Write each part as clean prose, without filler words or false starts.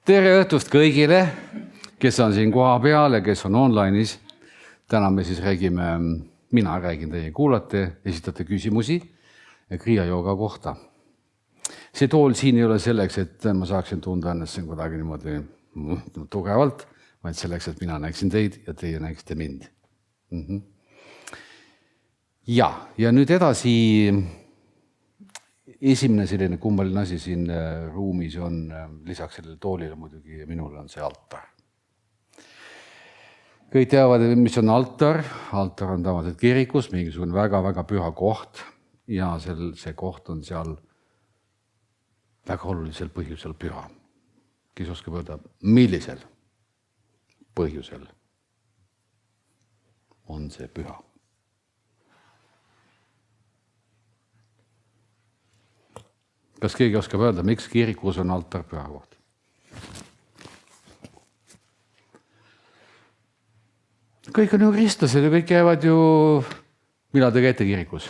Tere õhtust kõigile, kes on siin koha peal ja kes on online'is. Täna me siis räägime, mina räägin teie, kuulate, esitate küsimusi Kriia jooga kohta. See tool siin ei ole selleks, et ma saaksin tunda ennast siin kuidagi niimoodi tugevalt, vaid selleks, et mina näeksin teid ja teie näeksite mind. Ja nüüd edasi, esimene selline kummaline asi siin ruumis on, lisaks sellele toolile muidugi ja minul on see altar. Kõik teavad, mis on altar. Altar on tavaliselt kirikus, mingisugune väga-väga püha koht ja see koht on seal väga olulisel põhjusel püha. Kes oskab öelda, millisel põhjusel on see püha? Kas keegi oskab öelda, miks kirikus on altar püha koht? Kõik on ju kristlased ja kõik käivad ju... Millal te käite kirikus?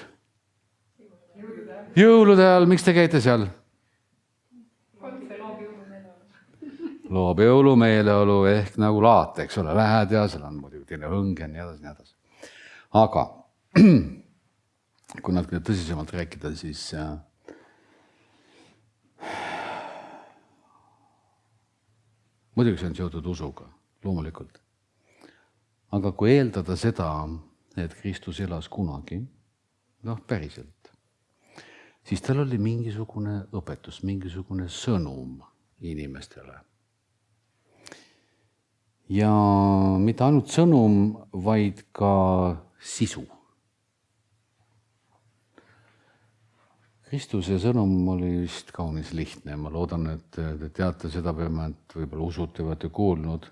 Jõulude ajal. Miks te käite seal? Loob jõulumeeleolu ehk nagu laat, eks ole, lähed ja seal on muidugi teine õng ja nii edasi. Aga kui natuke tõsisemalt rääkida, siis muidugi see on seotud usuga, loomulikult. Aga kui eeldada seda, et Kristus elas kunagi, päriselt, siis tal oli mingisugune õpetus, mingisugune sõnum inimestele. Ja mitte ainult sõnum, vaid ka sisu. Kristuse sõnum oli vist kaunis lihtne. Ma loodan, et te teate seda peame, et võib-olla usute või olete kuulnud.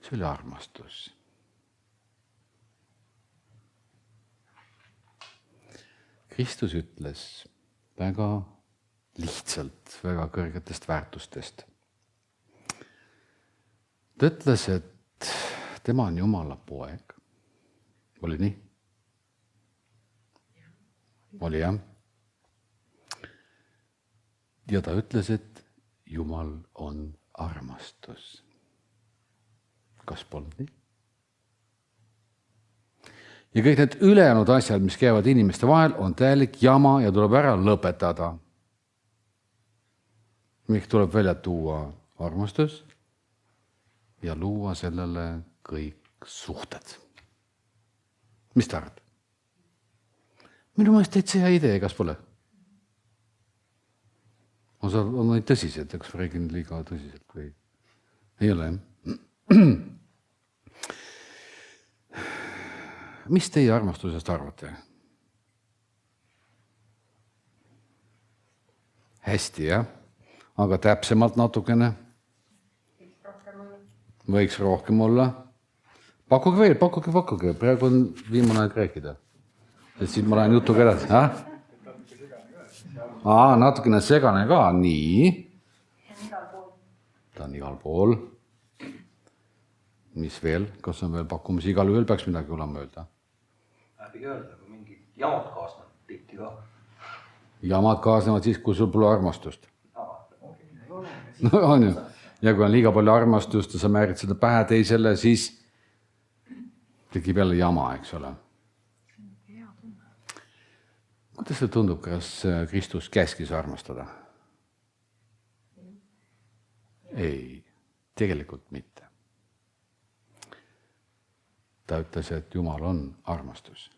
See oli armastus. Kristus ütles väga lihtsalt, väga kõrgetest väärtustest. Ta ütles, et tema on Jumala poeg. Oli nii? Oli jah. Ja ta ütles, et Jumal on armastus. Kas polnud nii? Ja kõik need ülejäänud asjad, mis käivad inimeste vahel, on täielik jama ja tuleb ära lõpetada. Miks tuleb välja tuua armastus ja luua sellele kõik suhted. Mis ta arvad? Minu mõelest täitsa hea idee, kas pole? On neid tõsiselt, kas räägin liiga tõsiselt või ei ole? Mis teie armastusest arvate? Hästi, jah? Aga täpsemalt natukene? Võiks rohkem olla. Pakkuge veel, pakkuge. Praegu on viimane aeg rääkida. Et siis ma lähen jutuga edasi. Natukene segane ka. Nii. Ta on igal pool. Mis veel? Kas on veel pakkumus? Igal ühel peaks midagi olema öelda. Pigi öelda, kui mingid jamad kaasnevad tihti ka. Jamad kaasnevad siis, kui sul pole armastust. No on ju. Ja kui on liiga palju armastust ja sa määrid seda pähe teisele, siis tekib jälle jama, eks ole. Kuidas see tundub, kas Kristus käskis armastada? Ei, tegelikult mitte. Ta ütles, et Jumal on armastus.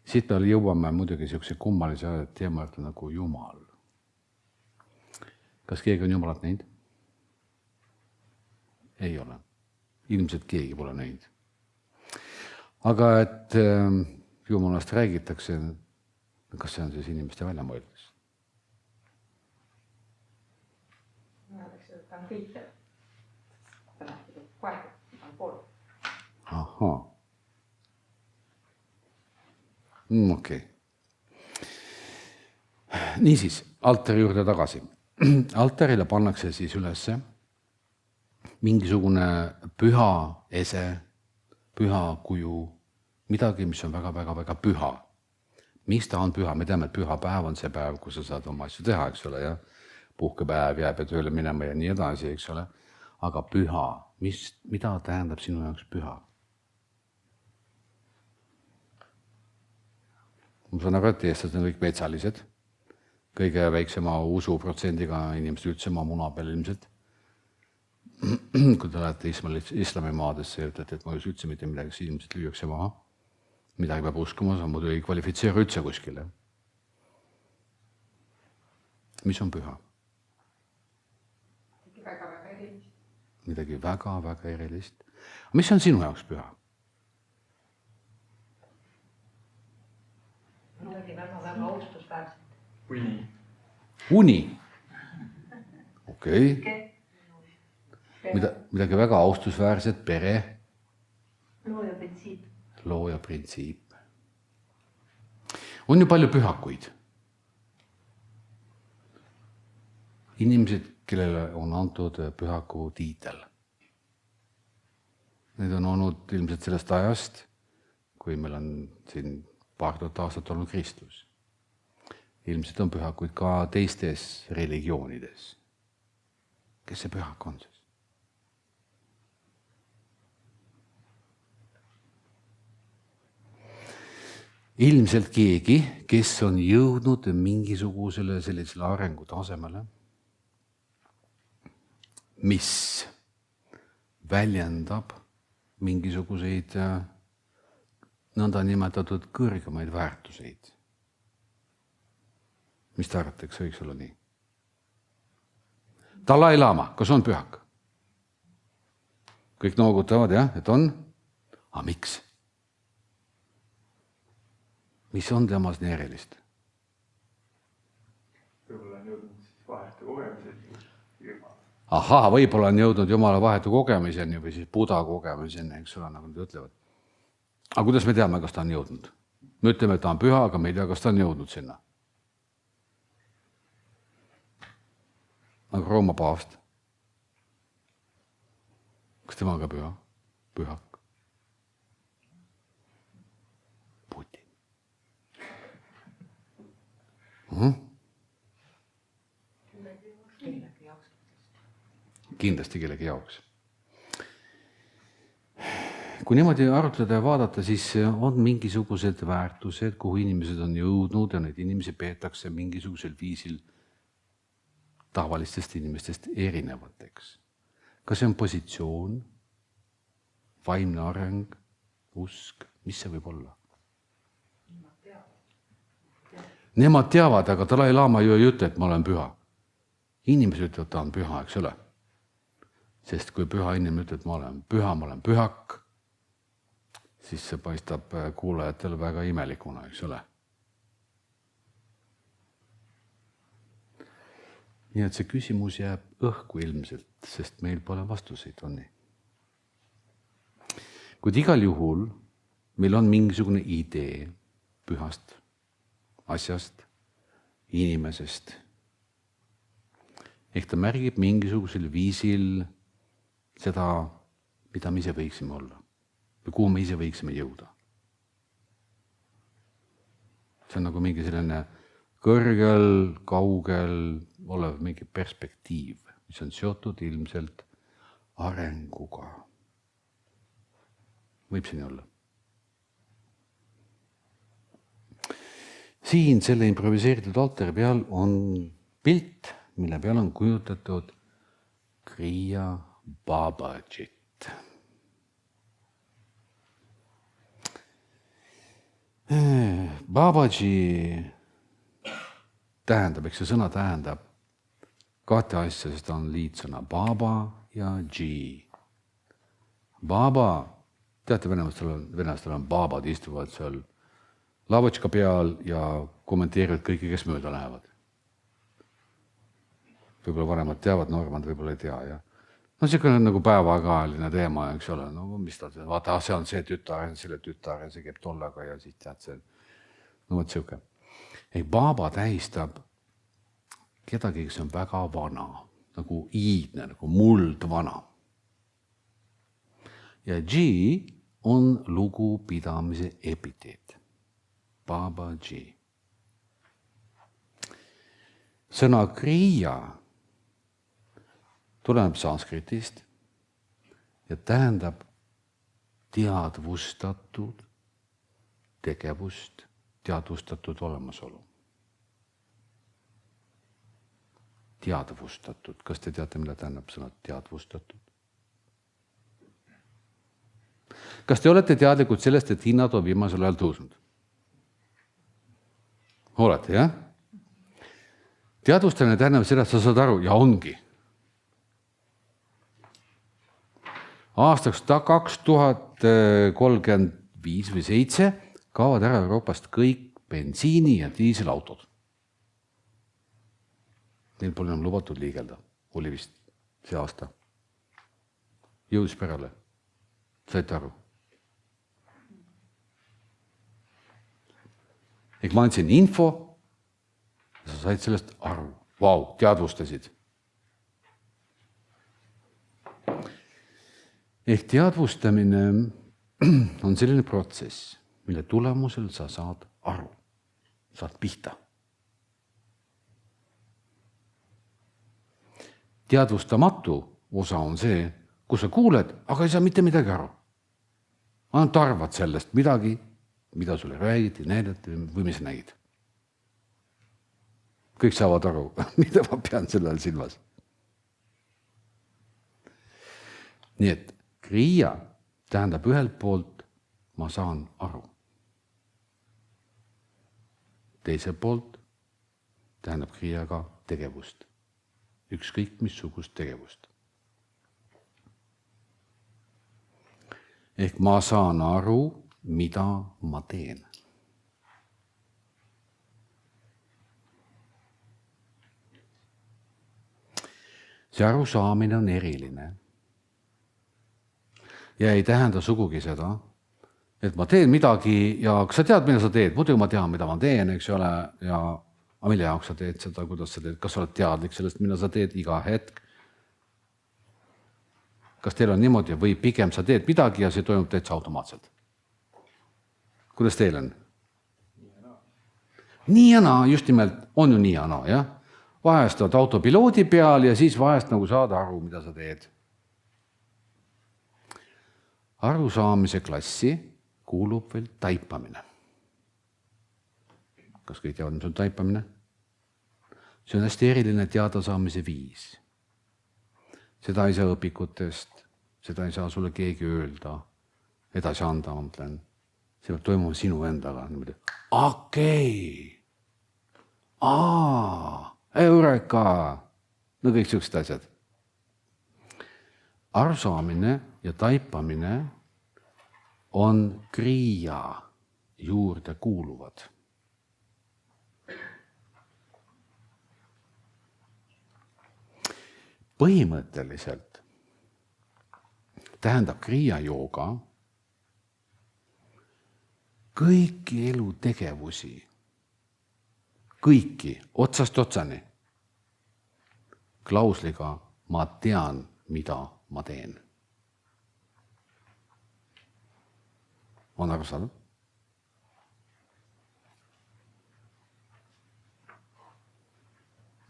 Siit peale jõuame muidugi sellise kummalise teema nagu Jumal. Kas keegi on Jumalat näinud? Ei ole. Ilmselt keegi pole näinud. Aga et Jumalast räägitakse, kas see on siis inimeste väljamõeldus? Ta on kõikjal. Ta nähti kohe, ta on pool. Ahaa. Okei. Niisiis, altari juurde tagasi. Altarile pannakse siis ülesse mingisugune püha ese, püha kuju, midagi, mis on väga püha. Miks ta on püha? Me teame, et püha päev on see päev, kus sa saad oma asju teha, eks ole, ja puhkepäev jääb ja tööle minema ja nii edasi, eks ole. Aga püha, mida tähendab sinu jaoks püha? Ma saan aru, et eestlased on kõik metsalised. Kõige väiksema usuprotsendiga inimesed üldse maa muna peal ilmselt. Kui te lähete islamimaadesse ja ütlete, et ma ei usu üldse mitte midagi, siis ilmselt lüüakse maha. Midagi peab uskuma, sa muidu ei kvalifitseeru üldse kuskile. Mis on püha? Midagi väga erilist. Mis on sinu jaoks püha? Midagi väga austusväärset. Uni? Okei. Midagi väga austusväärset, pere? Looja printsiip. On ju palju pühakuid. Inimesed, kellele on antud pühaku tiitel. Need on olnud ilmselt sellest ajast, kui meil on siin paar tuhat aastat olnud Kristus. Ilmselt on pühakuid ka teistes religioonides. Kes see pühak on siis? Ilmselt keegi, kes on jõudnud mingisugusele sellisele arengutasemele, mis väljendab mingisuguseid nõnda nimetatud kõrgemaid väärtuseid. Mis te arvate, kas võiks olla nii? Dalai Lama, kas on pühak? Kõik noogutavad, jah, et on? Aga miks? Mis on temas nii erilist? Võib-olla on jõudnud siis vahetu kogemiseni. Ahaa, võib-olla on jõudnud Jumala vahetu kogemiseni või siis Buda kogemiseni, eks ole, nagu nad ütlevad. Aga kuidas me teame, kas ta on jõudnud? Me ütleme, et ta on püha, aga me ei tea, kas ta on jõudnud sinna. Nagu Rooma paavst. Kas tema ka püha? Pühak. Putin. Kindlasti kellegi jaoks. Kui niimoodi arutleda ja vaadata, siis on mingisugused väärtused, kuhu inimesed on jõudnud ja neid inimesi peetakse mingisugusel viisil tavalistest inimestest erinevateks. Kas see on positsioon, vaimne areng, usk, mis see võib olla? Nemad teavad, aga Dalai Lama ju ei ütle, et ma olen püha. Inimesed ütlevad, ta on püha, eks ole. Sest kui püha inimene ütleb, et ma olen pühak, siis see paistab kuulajatele väga imelikuna, eks ole. Nii et see küsimus jääb õhku ilmselt, sest meil pole vastuseid, on nii. Kuid igal juhul meil on mingisugune idee pühast asjast, inimesest. Ehk ta märgib mingisugusel viisil seda, mida me ise võiksime olla või kuhu me ise võiksime jõuda. See on nagu mingi selline kõrgel, kaugel olev mingi perspektiiv, mis on seotud ilmselt arenguga. Võib see nii olla? Siin selle improviseeritud altari peal on pilt, mille peal on kujutatud Kriya Babajit. Babaji tähendab, eks see sõna tähendab kahte asja, sest ta on liitsõna Baba ja Ji. Baba, teate, venelastel on babad, istuvad seal lavatška peal ja kommenteerivad kõiki, kes mööda lähevad. Võib-olla vanemad teavad, nooremad võib-olla ei tea. Ja. No see on nagu päevakajaline teema, eks ole. No mis ta teeb? Vaata, see on see tütar, selle tütar ja see käib tollega ja siis tead see. No võt siuke. Baba tähistab kedagi, kes on väga vana, nagu iidne, nagu muldvana. Ja Ji on lugupidamise epiteet. Babaji. Sõna kriia tuleneb sanskritist ja tähendab teadvustatud tegevust, teadvustatud olemasolu. Teadvustatud. Kas te teate, mida tähendab sõna teadvustatud? Kas te olete teadlikud sellest, et hinnad on viimasel ajal tõusnud? Olete, jah? Teadvustamine tähendab seda, et sa saad aru ja ongi. Aastaks 2035 või 7 kaovad ära Euroopast kõik bensiini- ja diiselautod. Neil pole enam lubatud liigelda. Oli vist see aasta. Jõudis perale. Saite aru? Ehk ma andsin info ja sa said sellest aru. Vau, teadvustasid. Ehk teadvustamine on selline protsess, mille tulemusel sa saad aru. Saad pihta. Teadvustamatu osa on see, kus sa kuuled, aga ei saa mitte midagi aru. Ainult arvad sellest midagi, mida sulle räägiti, näidati või mis nägid. Kõik saavad aru, mida ma pean sellel silmas. Nii et kriia tähendab ühelt poolt, ma saan aru. Teiselt poolt tähendab kriia ka tegevust. Ükskõik missugust tegevust. Ehk ma saan aru, mida ma teen. See arusaamine on eriline. Ja ei tähenda sugugi seda, et ma teen midagi ja kas sa tead, mida sa teed? Muidu ma tean, mida ma teen, eks ole, ja mille jaoks sa teed seda, kuidas sa teed, kas sa oled teadlik sellest, mida sa teed iga hetk. Kas teil on niimoodi või pigem sa teed midagi ja see toimub täitsa automaatselt? Kuidas teil on? Nii ja naa, just nimelt on ju nii ja naa, jah? Vahest oled autopiloodi peal ja siis vahest nagu saad aru, mida sa teed. Arusaamise klassi kuulub veel taipamine. Kas kõik teavad, mis on taipamine? See on hästi eriline teadasaamise viis. Seda ei saa õpikutest, seda ei saa sulle keegi öelda, edasi anda, ma mõtlen. See peab toimuma sinu endaga. Okei. Eureka. No kõik sellised asjad. Arusaamine ja taipamine on kriia juurde kuuluvad. Põhimõtteliselt tähendab kriia jooga kõiki elutegevusi, kõiki, otsast otsani, klausliga ma tean, mida ma teen. On aru saada?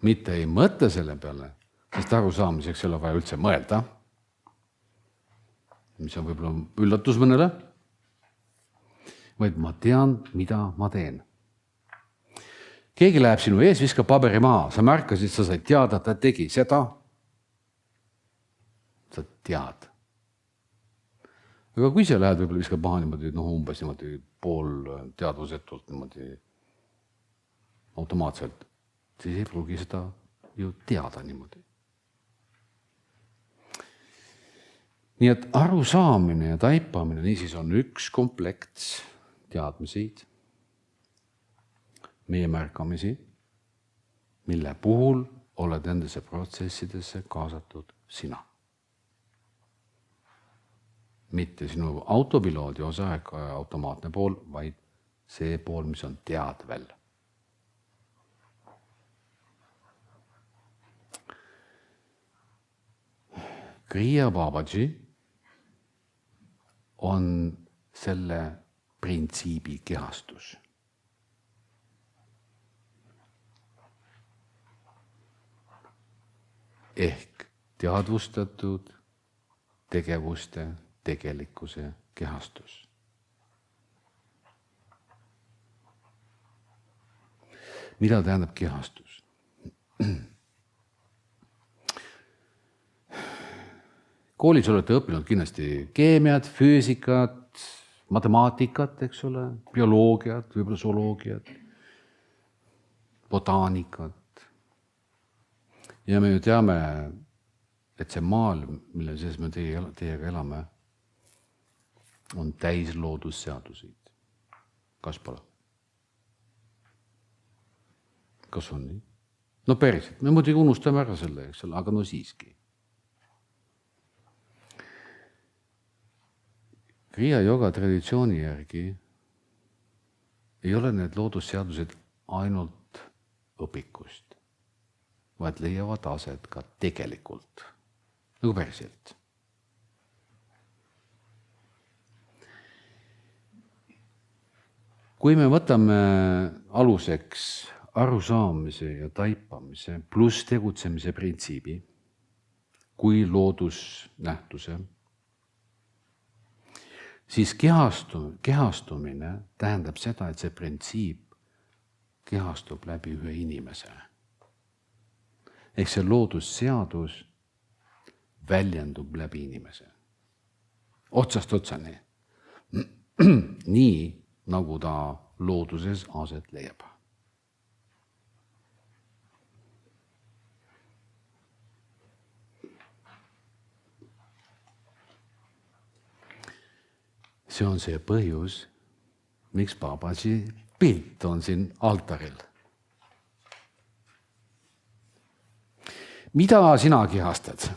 Mitte ei mõtle selle peale, sest arusaamiseks ei ole vaja üldse mõelda, mis on võib-olla üllatus mõnele, vaid ma tean, mida ma teen. Keegi läheb sinu ees, viskab paberi maha, sa märkasid, sa said teada, ta tegi seda, sa tead. Aga kui sa lähed, võib-olla viskab maha niimoodi, umbes niimoodi pool teadvusetult, niimoodi automaatselt, siis ei pruugi seda ju teada niimoodi. Nii et arusaamine ja taipamine niisiis on üks komplekts teadmiseid, meie märkamisi, mille puhul oled nendesse protsessidesse kaasatud sina. Mitte sinu autopiloodi osa ega automaatne pool, vaid see pool, mis on teadvel. Kriya Babaji on selle printsiibi kehastus. Ehk teadvustatud tegevuste tegelikkuse kehastus. Mida tähendab kehastus? Koolis olete õppinud kindlasti keemiat, füüsikat, matemaatikat, eks ole, bioloogiat, võib-olla zooloogiat, botaanikat. Ja me ju teame, et see maailm, mille sees me teiega elame, on täis loodusseaduseid. Kas pole? Kas on nii? No päriselt, me muidugi unustame ära selle, eks ole, aga no siiski. Kriia Yoga traditsiooni järgi ei ole need loodusseadused ainult õpikust, vaid leiavad aset ka tegelikult, nagu päriselt. Kui me võtame aluseks arusaamise ja taipamise pluss tegutsemise printsiibi kui loodusnähtuse, siis kehastumine tähendab seda, et see printsiip kehastub läbi ühe inimese. Ehk see loodusseadus väljendub läbi inimese. Otsast otsani. Nii, nagu ta looduses aset leiab. See on see põhjus, miks Babaji pilt on siin altaril. Mida sina kehastad?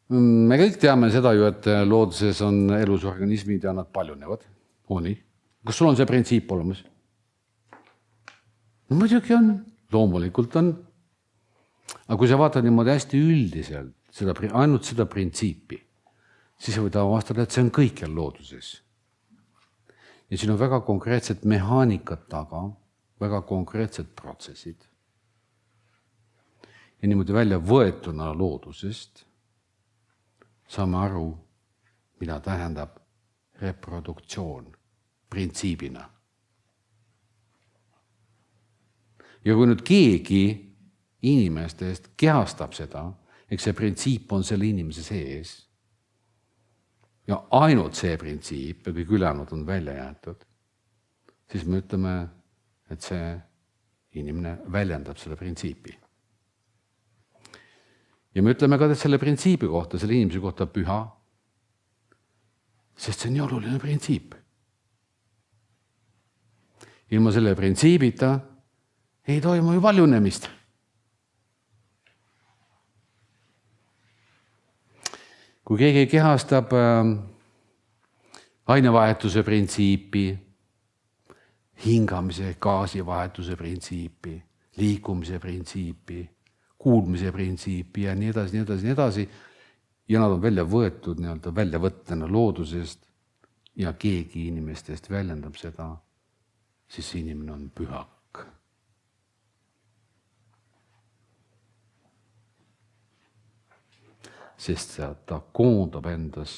Me kõik teame seda ju, et looduses on elusorganismid ja nad paljunevad. Nii. Kas sul on see printsiip olemas? No muidugi on, loomulikult on. Aga kui sa vaatad niimoodi hästi üldiselt, ainult seda printsiipi, siis võid avastada, et see on kõikjal looduses. Ja siin on väga konkreetsed mehaanikat taga, väga konkreetsed protsessid. Ja niimoodi välja võetuna loodusest saame aru, mida tähendab reproduktsioon printsiibina. Ja kui nüüd keegi inimestest kehastab seda, eks see printsiip on selle inimese sees ja ainult see printsiip ja kõik ülejäänud on välja jäetud, siis me ütleme, et see inimene väljendab selle printsiipi. Ja me ütleme ka selle printsiibi kohta, selle inimese kohta püha, sest see on nii oluline printsiip. Ilma selle printsiibita ei toimu ju valjunemist. Kui keegi kehastab ainevahetuse printsiipi, hingamise, gaasivahetuse printsiipi, liikumise printsiipi, kuulmise printsiipi ja nii edasi, ja nad on välja võetud väljavõttena loodusest ja keegi inimestest väljendab seda, siis see inimene on pühak. Sest ta koondab endas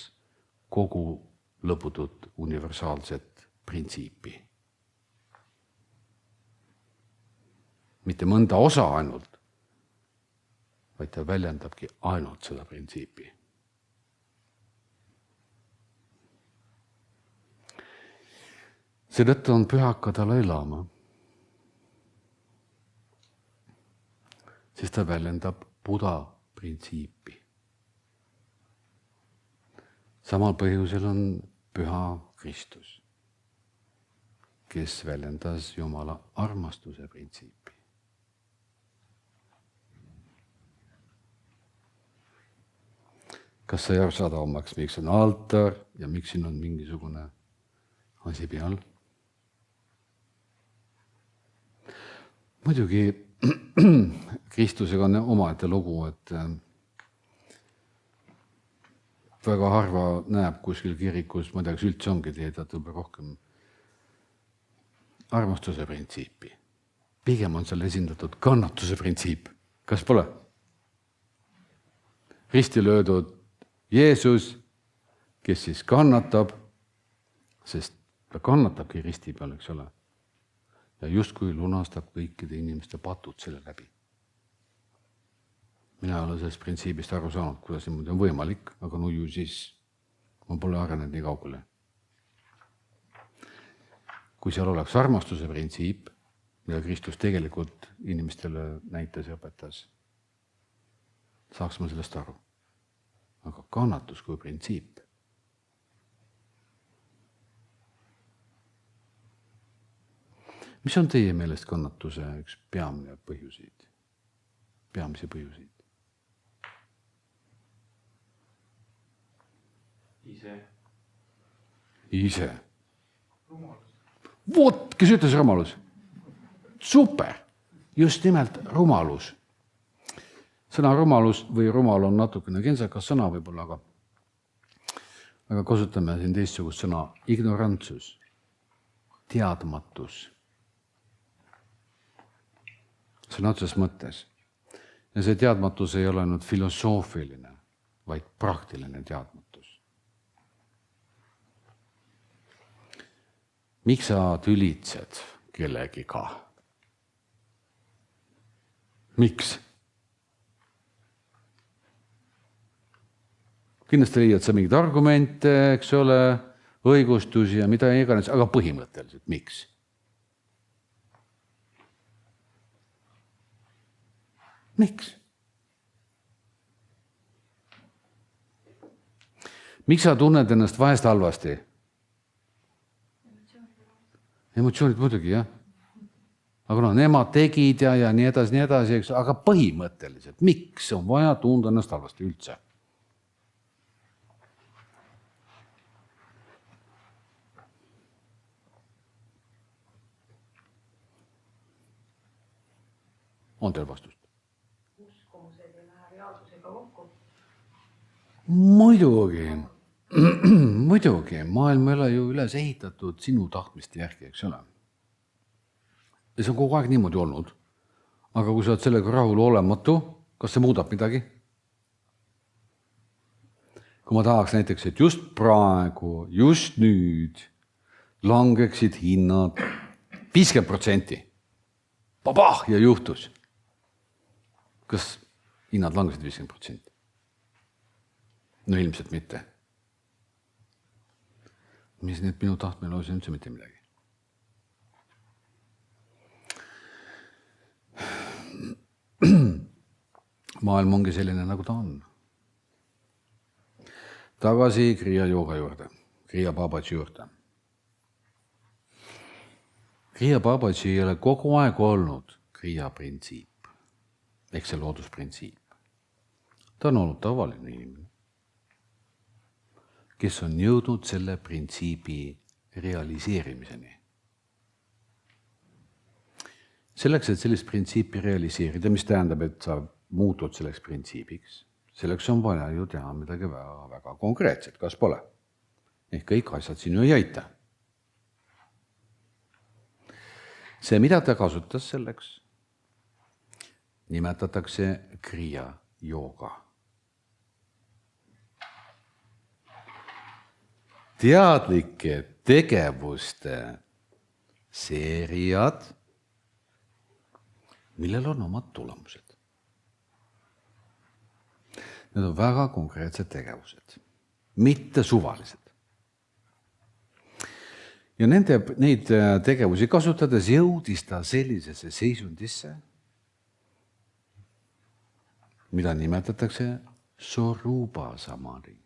kogu lõputut universaalset printsiipi. Mitte mõnda osa ainult, vaid ta väljendabki ainult seda printsiipi. Seetõttu on pühaka Dalai Lama, sest ta väljendab Buddha printsiipi. Samal põhjusel on püha Kristus, kes väljendas Jumala armastuse printsiipi. Kas sai arusaadavamaks, miks on altar ja miks siin on mingisugune asi peal? Muidugi Kristusega on omaette lugu, et väga harva näeb kuskil kirikus, ma ei tea, kas üldse ongi teedatud rohkem armastuse printsiipi. pigem on seal esindatud kannatuse printsiip. Kas pole? Risti löödud Jeesus, kes siis kannatab, sest ta kannatabki risti peal, eks ole. Ja justkui lunastab kõikide inimeste patud selle läbi. Mina ei ole sellest printsiibist aru saanud, kuidas niimoodi on võimalik, aga no ju siis ma pole arenenud nii kaugele. Kui seal oleks armastuse printsiip, mida Kristus tegelikult inimestele näitas ja õpetas, saaks ma sellest aru. Aga kannatus kui printsiip. Mis on teie meelest kannatuse üks peamisi põhjuseid? Ise. Vot, kes ütles rumalus? Super! Just nimelt rumalus. Sõna rumalus või rumal on natukene kentsakas sõna võib-olla, aga kasutame siin teistsugust sõna ignorantsus, teadmatus. Sõna otses mõttes. Ja see teadmatus ei ole nüüd filosoofiline, vaid praktiline teadmatus. Miks sa tülitsed kellegiga? Miks? Kindlasti leiad sa mingid argumente, eks ole, õigustusi ja mida iganes, aga põhimõtteliselt, miks? Miks? Miks sa tunned ennast vahest halvasti? Emotsioonid muidugi, jah. Aga nemad tegid ja nii edasi, eks, aga põhimõtteliselt, miks on vaja tunda ennast halvasti üldse? On teil vastust? Uskomused ei lähe reaalsusega kokku. Muidugi, maailm ei ole ju üles ehitatud sinu tahtmiste järgi, eks ole. Ja see on kogu aeg niimoodi olnud. Aga kui sa oled sellega rahul olematu, kas see muudab midagi? Kui ma tahaks näiteks, et just praegu, just nüüd langeksid hinnad 50%. Babah! Ja juhtus. Kas hinnad langesid 50%? No ilmselt mitte. Mis need minu tahtmine lausi üldse mitte midagi. Maailm ongi selline, nagu ta on. Tagasi Kriia jooga juurde, Kriia Babatši juurde. Kriia Babatši ei ole kogu aeg olnud Kriia printsiip, ehk see loodusprintsiip. Ta on olnud tavaline inimene, kes on jõudnud selle printsiibi realiseerimiseni. Selleks, et sellist printsiipi realiseerida, mis tähendab, et sa muutud selleks printsiibiks, selleks on vaja ju teha midagi väga, väga konkreetset, kas pole? Ehk kõik asjad sinu ei aita. See, mida ta kasutas selleks, nimetatakse Kriia jooga. Teadlike tegevuste seeriad, millel on omad tulemused. Need on väga konkreetsed tegevused, mitte suvalised. Ja neid tegevusi kasutades jõudis ta sellisesse seisundisse, mida nimetatakse Soruba Samari.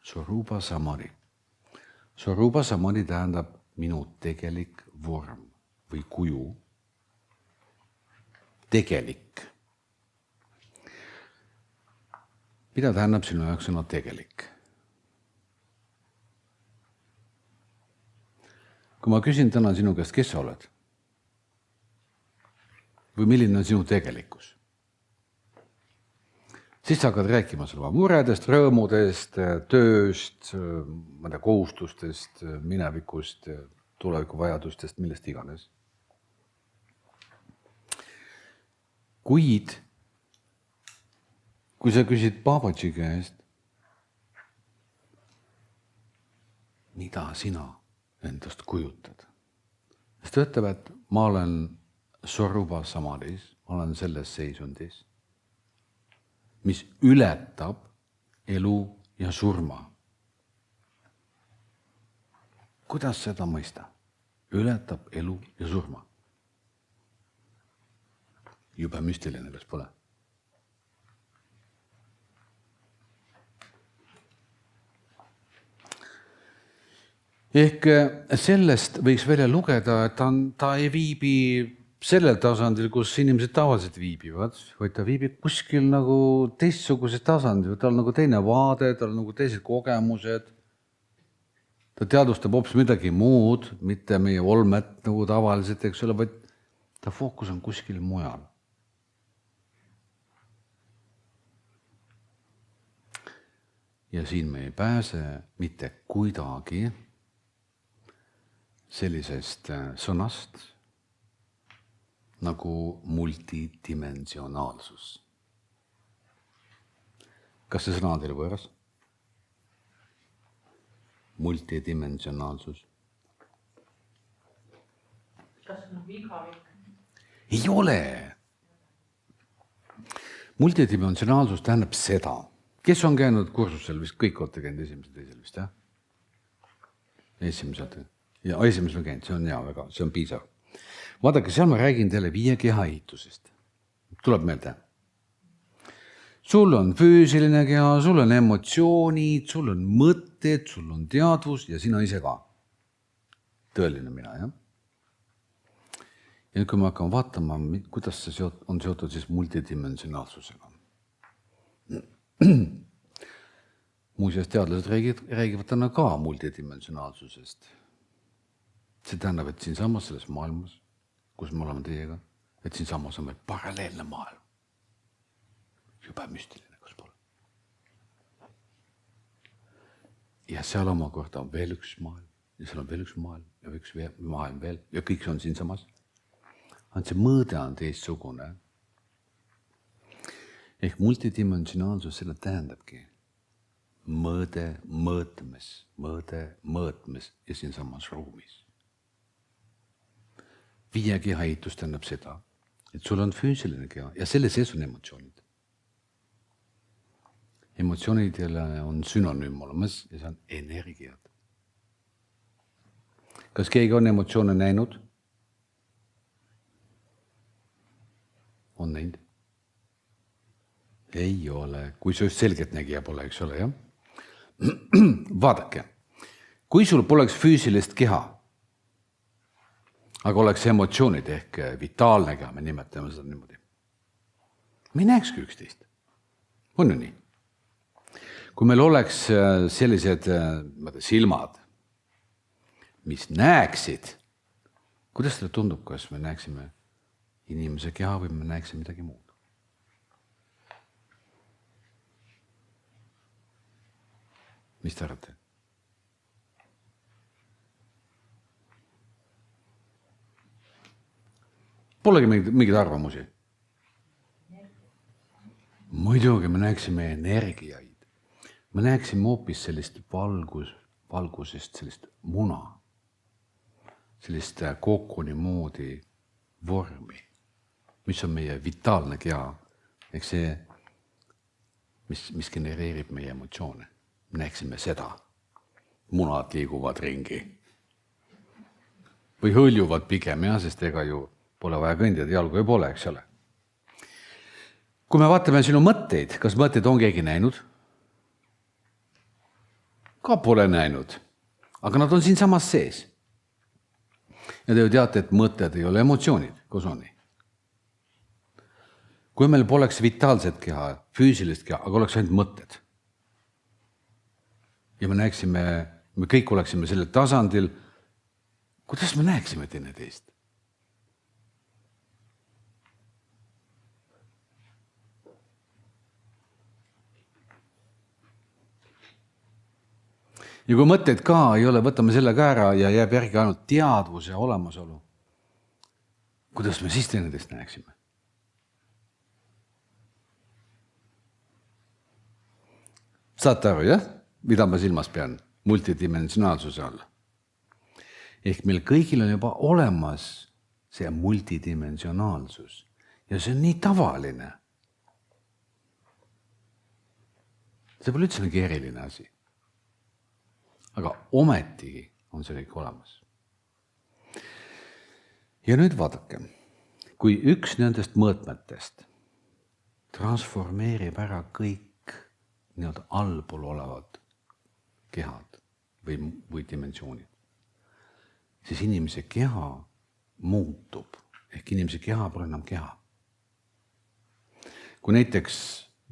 Soruba Samari. Soruba Samari tähendab minu tegelik vorm või kuju. Tegelik. Mida tähendab sinu jaoks sõna tegelik? Kui ma küsin täna sinu käest, kes sa oled? Või milline on sinu tegelikkus? Siis sa hakkad rääkima oma muredest, rõõmudest, tööst, kohustustest, minevikust, tulevikuvajadustest, millest iganes. kuid kui sa küsid Babatši käest, mida sina endast kujutad, siis ta ütleb, et ma olen soruva samadis, ma olen selles seisundis, mis ületab elu ja surma. Kuidas seda mõista? Ületab elu ja surma. Jube müstiline, kas pole? Ehk sellest võiks välja lugeda, et ta ei viibi sellel tasandil, kus inimesed tavaliselt viibivad, vaid ta viibib kuskil nagu teistsuguses tasandil, tal on nagu teine vaade, tal on nagu teised kogemused. Ta teadvustab hoopis midagi muud, mitte meie olmet nagu tavaliselt, eks ole, vaid ta fookus on kuskil mujal. Ja siin me ei pääse mitte kuidagi sellisest sõnast nagu multidimensionaalsus. Kas see sõna on teile võõras? Multidimensionaalsus. Kas on viga? Ei ole. Multidimensionaalsus tähendab seda. Kes on käinud kursusel? Vist kõik olete käinud esimesel teisel vist, jah? Esimesel. Ja esimesel käinud, see on hea väga, see on piisav. Vaadake, seal ma räägin teile 5 keha ehitusest. Tuleb meelde. Sul on füüsiline keha, sul on emotsioonid, sul on mõtted, sul on teadvus ja sina ise ka. Tõeline mina, jah? Ja kui me hakkame vaatama, kuidas see on seotud siis multidimensionaalsusega. Muuseas, teadlased räägivad täna ka multidimensionaalsusest. See tähendab, et siin samas selles maailmas, kus me oleme teiega, et siin samas on meil paralleelne maailm. Jube müstiline, kas pole. Ja seal omakorda on veel üks maailm ja seal on veel üks maailm ja üks maailm veel ja kõik see on siin samas. See mõõde on teistsugune. Ehk multidimensionaalsus selle tähendabki mõõde mõõtmes ja siin samas ruumis. 5 keha ehitus tähendab seda, et sul on füüsiline keha ja selle sees on emotsioonid. Emotsioonidele on sünonüüm olemas ja see on energiad. Kas keegi on emotsioone näinud? On näinud? Ei ole, kui see just selgelt nägija pole, eks ole, jah? Vaadake, kui sul poleks füüsilist keha, aga oleks emotsioonid ehk vitaalne keha, me nimetame seda niimoodi. Me ei näekski üksteist. On ju nii? Kui meil oleks sellised silmad, mis näeksid, kuidas teile tundub, kas me näeksime inimese keha või me näeksime midagi muud? Mis te arvate? Polegi mingeid arvamusi. Muidugi me näeksime energiaid. Me näeksime hoopis sellist valgusest, sellist muna, sellist kookoni moodi vormi, mis on meie vitaalne keha, ehk see, mis genereerib meie emotsioone. Näeksime seda. Munad liiguvad ringi. Või hõljuvad pigem, jah, sest ega ju pole vaja kõndida, jalgu ei pole, eks ole. Kui me vaatame sinu mõtteid, kas mõtteid on keegi näinud? Ka pole näinud, aga nad on siin samas sees. Ja te ju teate, et mõtted ei ole emotsioonid, kus on nii? Kui meil poleks vitaalset keha, füüsilist keha, aga oleks ainult mõtted, ja me näeksime, me kõik oleksime sellel tasandil, kuidas me näeksime teineteist? Ja kui mõtteid ka ei ole, võtame selle ka ära ja jääb järgi ainult teadvus ja olemasolu. Kuidas me siis teineteist näeksime? Saate aru, jah? Mida ma silmas pean multidimensionaalsuse all? Ehk meil kõigil on juba olemas see multidimensionaalsus ja see on nii tavaline. See pole üldse nii eriline asi. Aga ometigi on see kõik olemas. Ja nüüd vaadake, kui üks nendest mõõtmetest transformeerib ära kõik nii-öelda allpool olevad kehad või dimensioonid, siis inimese keha muutub, ehk inimese keha pole enam keha. Kui näiteks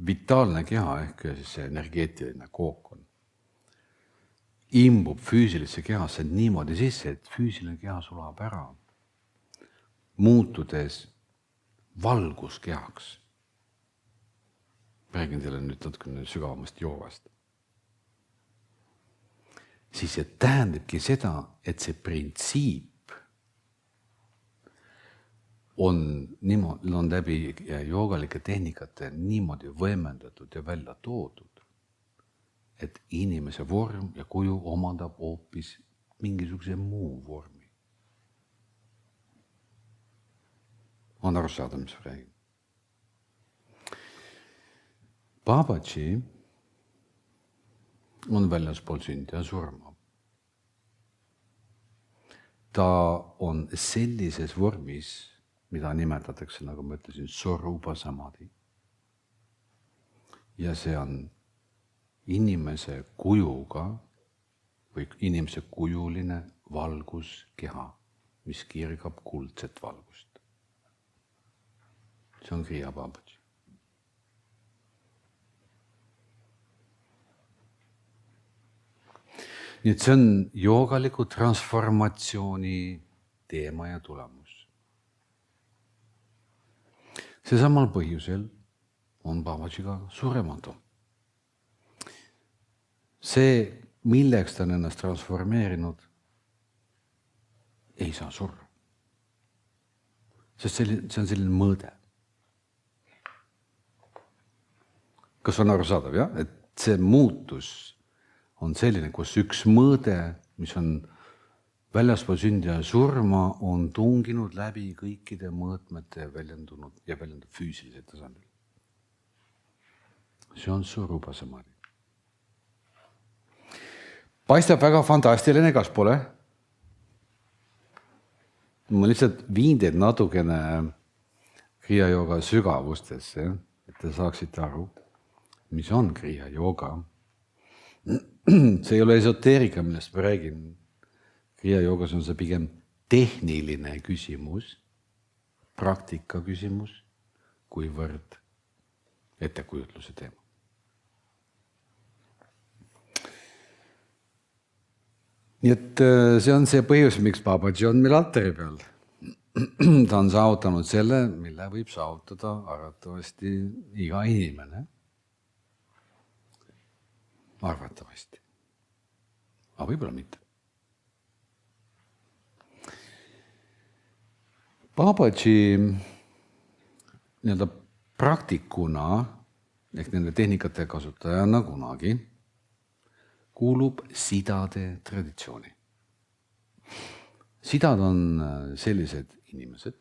vitaalne keha ehk siis see energeetiline kookon imbub füüsilisse kehasse niimoodi sisse, et füüsiline keha sulab ära, muutudes valguskehaks. Räägin teile nüüd natukene sügavamast joogast. Siis see tähendabki seda, et see printsiip on läbi joogalike tehnikate niimoodi võimendatud ja välja toodud, et inimese vorm ja kuju omandab hoopis mingisuguse muu vormi. On aru saada, mis räägin. Babaji on väljaspool sündi ja surma. Ta on sellises vormis, mida nimetatakse, nagu ma ütlesin, sorupa samadhi. Ja see on inimese kujuga või inimese kujuline valguskeha, mis kirgab kuldset valgust. See on Kriya Babaji. Nii et see on joogaliku transformatsiooni teema ja tulemus. See samal põhjusel on Babaji ka surematu. See, milleks ta on ennast transformeerinud, ei saa surra. Sest see on selline mõõde. Kas on aru saadav, jah? Et see muutus on selline, kus üks mõõde, mis on väljaspool sündi ja surma, on tunginud läbi kõikide mõõtmete väljendanud ja väljendub füüsilisel tasandil. See on surupa samadhi. Paistab väga fantastiline, kas pole? Ma lihtsalt viin teid natukene Kriya jooga sügavustesse, et te saaksite aru, mis on Kriya jooga. See ei ole esoteerika, millest ma räägin. Kriya joogas on see pigem tehniline küsimus, praktika küsimus, kuivõrd ettekujutluse teema. Nii et see on see põhjus, miks Babaji on meil altari peal. Ta on saavutanud selle, mille võib saavutada arvatavasti iga inimene. Arvatavasti. Aga võib-olla mitte. Babaji nii-öelda praktikuna ehk nende tehnikate kasutajana kunagi kuulub sidade traditsiooni. Sidad on sellised inimesed,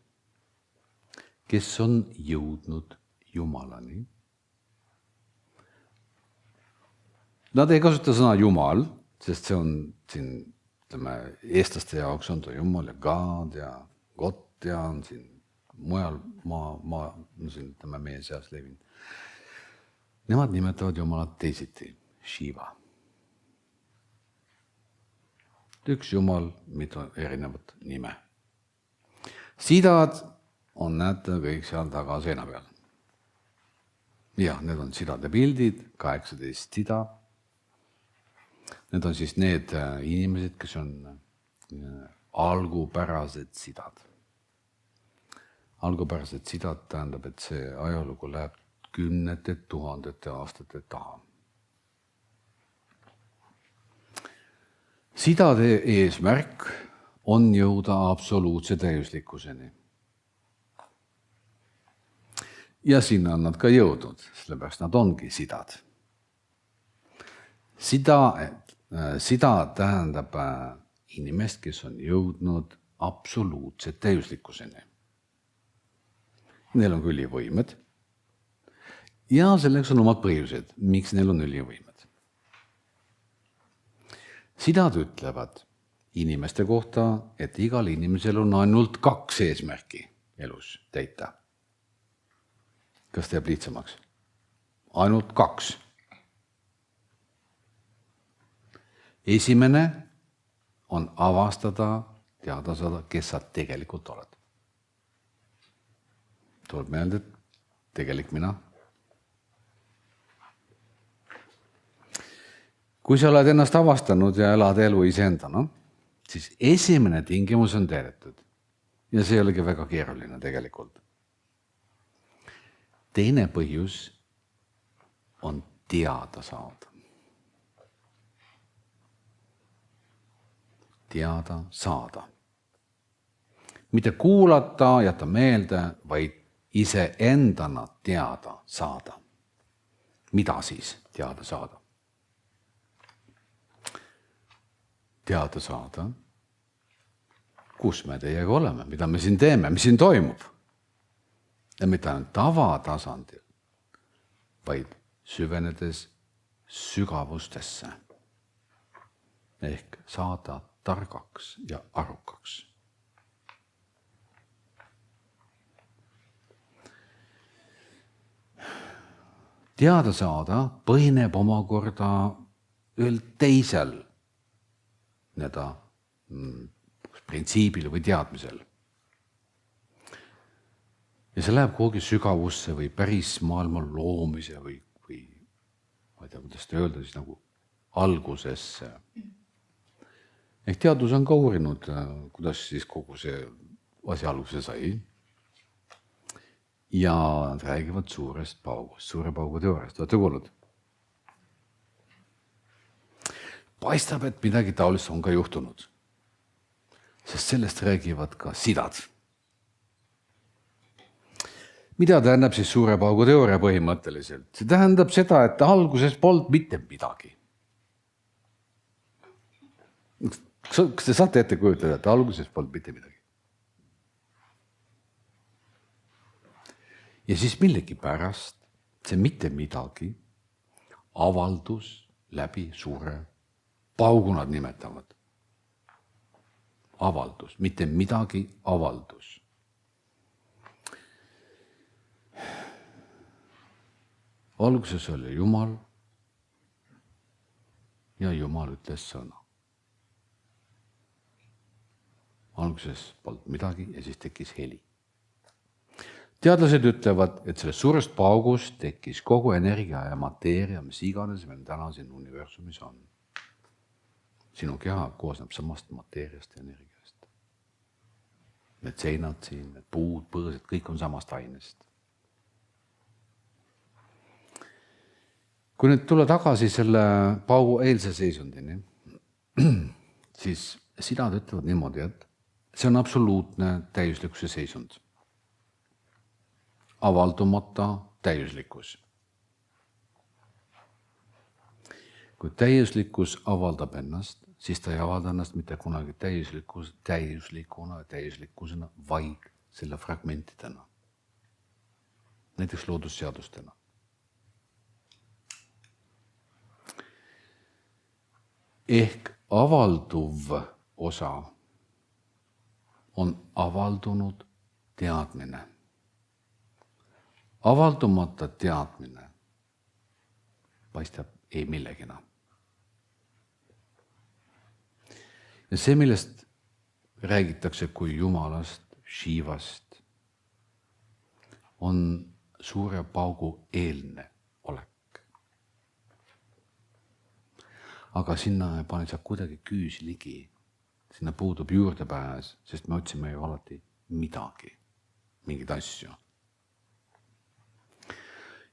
kes on jõudnud Jumalani. Nad ei kasuta sõna Jumal, sest see on siin, ütleme, eestlaste jaoks on ta Jumal ja God ja Gott ja on siin mujal siin, ütleme, meie seas levinud. Nemad nimetavad Jumalat teisiti, Shiva. Üks Jumal, mida erinevat nime. Sidad on, näete, kõik seal taga seina peal. Ja, need on sidade pildid, 18 sida. Need on siis need inimesed, kes on algupärased sidad. Algupärased sidad tähendab, et see ajalugu läheb 10 000 aastate taha. Sidade eesmärk on jõuda absoluutse täiuslikkuseni. Ja sinna on nad ka jõudnud, sellepärast nad ongi sidad. Sida tähendab inimest, kes on jõudnud absoluutse täiuslikkuseni. Neil on ka ülivõimed ja selleks on omad põhjused, miks neil on ülivõimed. Sidad ütlevad inimeste kohta, et igal inimesel on ainult 2 eesmärki elus täita. Kas teeb lihtsamaks? Ainult 2. Esimene on avastada, teada saada, kes sa tegelikult oled. Tuleb meelde, et tegelik mina. Kui sa oled ennast avastanud ja elad elu iseendana, siis esimene tingimus on täidetud. Ja see ei olegi väga keeruline tegelikult. Teine põhjus on teada saada. Teada saada. Mitte kuulata, jätta meelde, vaid iseendana teada saada. Mida siis teada saada? Teada saada, kus me teiega oleme, mida me siin teeme, mis siin toimub. Ja mitte ainult tavatasandil, vaid süvenedes sügavustesse. Ehk saada targaks ja arukaks. Teada saada põhineb omakorda ühel teisel printsiibil või teadmisel. Ja see läheb kuhugi sügavusse või päris maailma loomise või ma ei tea, kuidas te öelda, siis nagu algusesse. Ehk teadus on ka uurinud, kuidas siis kogu see asi alguse sai. Ja nad räägivad suurest paugust, suure paugu teooriast. Olete kuulnud? Paistab, et midagi taolist on ka juhtunud. Sest sellest räägivad ka sidad. Mida tähendab siis suure paugu teooria põhimõtteliselt? See tähendab seda, et alguses polnud mitte midagi. Kas te saate ette kujutada, et alguses polnud mitte midagi? Ja siis millegi pärast see mitte midagi avaldus läbi suure paugu nad nimetavad. Avaldus, mitte midagi avaldus. Alguses oli Jumal ja Jumal ütles sõna. Alguses polnud midagi ja siis tekkis heli. Teadlased ütlevad, et sellest suurest paugust tekkis kogu energia ja mateeria, mis iganes meil täna siin universumis on. Sinu keha koosneb samast mateeriast ja energiast. Need seinad siin, need puud, põõsed, kõik on samast ainest. Kui nüüd tulla tagasi selle paugu eelse seisundini, siis sidad ütlevad niimoodi, et see on absoluutne täiuslikkuse seisund. Avaldumata täiuslikkus. Kui täiuslikkus avaldab ennast, siis ta ei avalda ennast mitte kunagi täiuslikkusena, vaid selle fragmentidena. Näiteks loodusseadustena. Ehk avalduv osa on avaldunud teadmine. Avaldumata teadmine paistab ei millegina. Ja see, millest räägitakse kui Jumalast, Shivast, on suure paugu eelne olek. Aga sinna ei pane sa kuidagi küüs ligi. Sinna puudub juurdepääs, sest me otsime ju alati midagi, mingeid asju.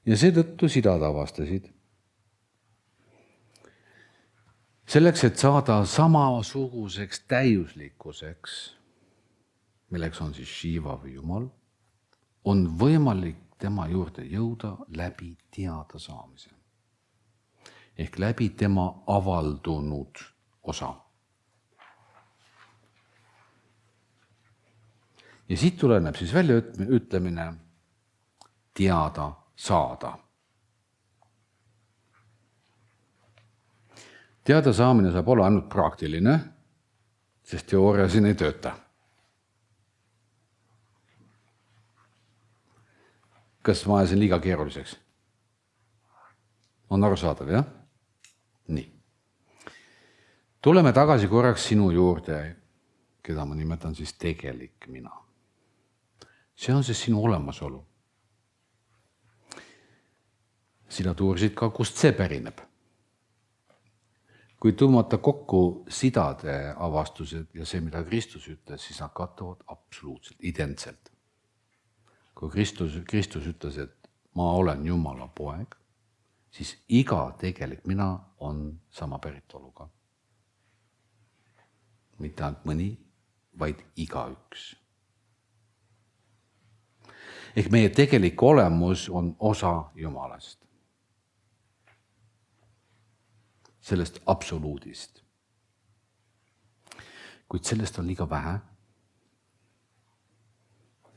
Ja seetõttu sidad avastasid. Selleks, et saada samasuguseks täiuslikkuseks, milleks on siis Shiva või Jumal, on võimalik tema juurde jõuda läbi teada saamise. ehk läbi tema avaldunud osa. Ja siit tuleneb siis välja ütlemine teada saada. Teada saamine saab olla ainult praktiline, sest teooria siin ei tööta. Kas ma ajasin liiga keeruliseks? On arusaadav, jah? Nii. Tuleme tagasi korraks sinu juurde, keda ma nimetan siis tegelik mina. See on siis sinu olemasolu. Sina tuurisid ka, kust see pärineb. Kui tõmmata kokku sidade avastused ja see, mida Kristus ütles, siis nad kattuvad absoluutselt, identselt. Kui Kristus ütles, et ma olen Jumala poeg, siis iga tegelik mina on sama päritoluga. Mitte ainult mõni, vaid igaüks. Ehk meie tegelik olemus on osa Jumalast. Sellest absoluudist. Kuid sellest on liiga vähe.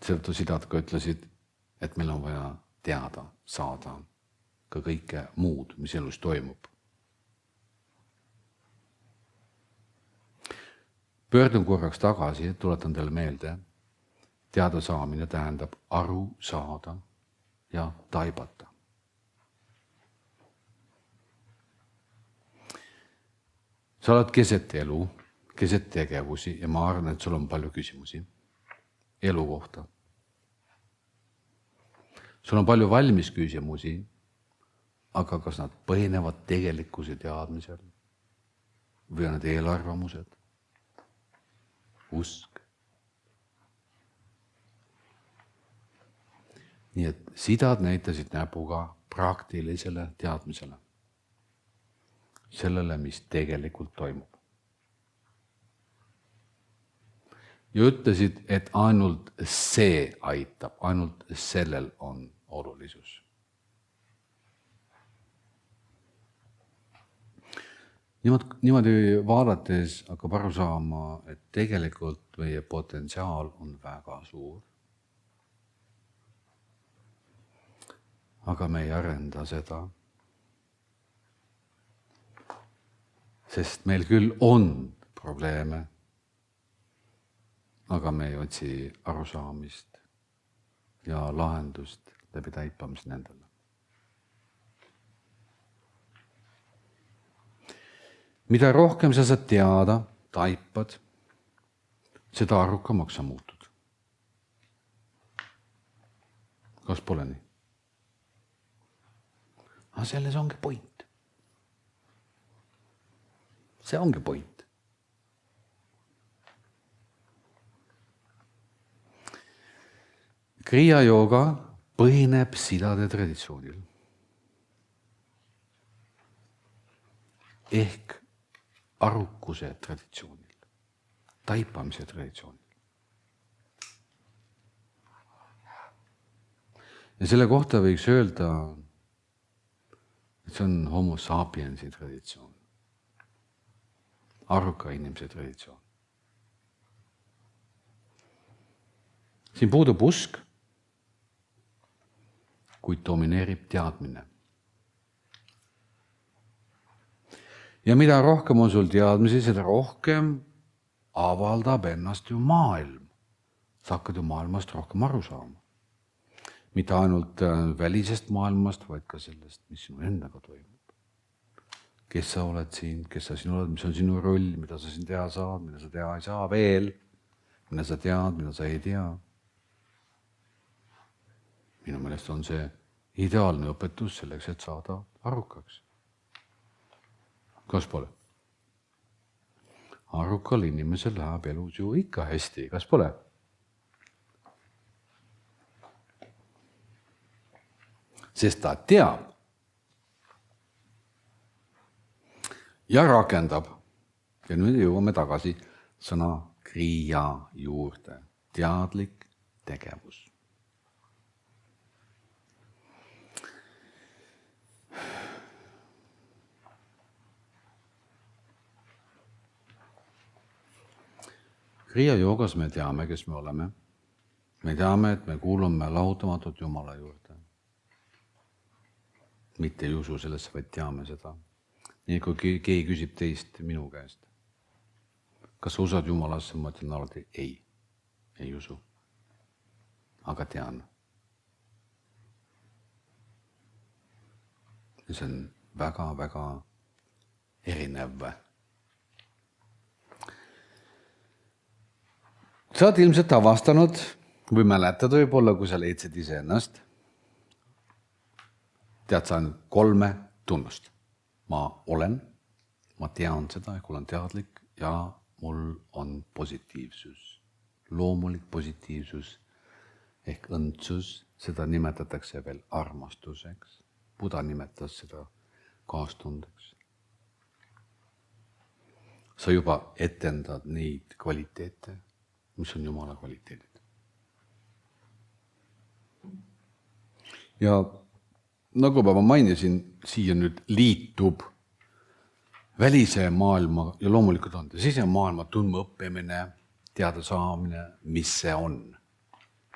Seetõttu sidad ka ütlesid, et meil on vaja teada, saada ka kõike muud, mis elus toimub. Pöördun korraks tagasi, tuletan teile meelde, teada saamine tähendab aru saada ja taibata. Sa oled keset elu, keset tegevusi ja ma arvan, et sul on palju küsimusi elu kohta. Sul on palju valmis küsimusi, aga kas nad põhinevad tegelikkuse teadmisel või on need eelarvamused, usk? Nii et sidad näitasid näpuga praktilisele teadmisele. Sellele, mis tegelikult toimub. Ja ütlesid, et ainult see aitab, ainult sellel on olulisus. Niimoodi vaadates hakkab aru saama, et tegelikult meie potentsiaal on väga suur. Aga me ei arenda seda. Sest meil küll on probleeme, aga me ei otsi arusaamist ja lahendust läbi taipamist nendele. Mida rohkem sa saad teada, taipad, seda arukamaks sa muutud. Kas pole nii? Aga selles ongi point. See ongi point. Kriya jooga põhineb sidade traditsioonil. Ehk arukuse traditsioonil, taipamise traditsioonil. Ja selle kohta võiks öelda, et see on homo sapiensi traditsioon. Aruka inimese traditsioon. Siin puudub usk, kuid domineerib teadmine. Ja mida rohkem on sul teadmisi, seda rohkem avaldab ennast ju maailm. Sa hakkad ju maailmast rohkem aru saama. Mitte ainult välisest maailmast, vaid ka sellest, mis sinu endaga toimub. Kes sa oled siin, kes sa siin oled, mis on sinu roll, mida sa siin teha saad, mida sa teha ei saa veel, mida sa tead, mida sa ei tea. Minu meelest on see ideaalne õpetus selleks, et saada arukaks. Kas pole? Arukal inimesel läheb elus ju ikka hästi, kas pole? Sest ta teab ja rakendab. Ja nüüd jõuame tagasi sõna kriya juurde. Teadlik tegevus. Kriia joogas me teame, kes me oleme. Me teame, et me kuulume lahutamatult Jumala juurde. Mitte ei usu sellesse, vaid teame seda. Nii kui keegi küsib teist minu käest. Kas sa usad Jumalasse? Ma ütlen alati ei usu. Aga tean. Ja see on väga erinev. Sa oled ilmselt avastanud või mäletad võib-olla, kui sa leidsid iseennast. Tead sa 3 tunnust. Ma olen, ma tean seda, ehk olen teadlik ja mul on positiivsus. Loomulik positiivsus ehk õndsus, seda nimetatakse veel armastuseks. Buda nimetas seda kaastundeks. Sa juba etendad neid kvaliteete, mis on Jumala kvaliteedid. Ja nagu ma mainisin, siia nüüd liitub välise maailma ja loomulikult on sisemaailma tundma õppimine, teada saamine, mis see on,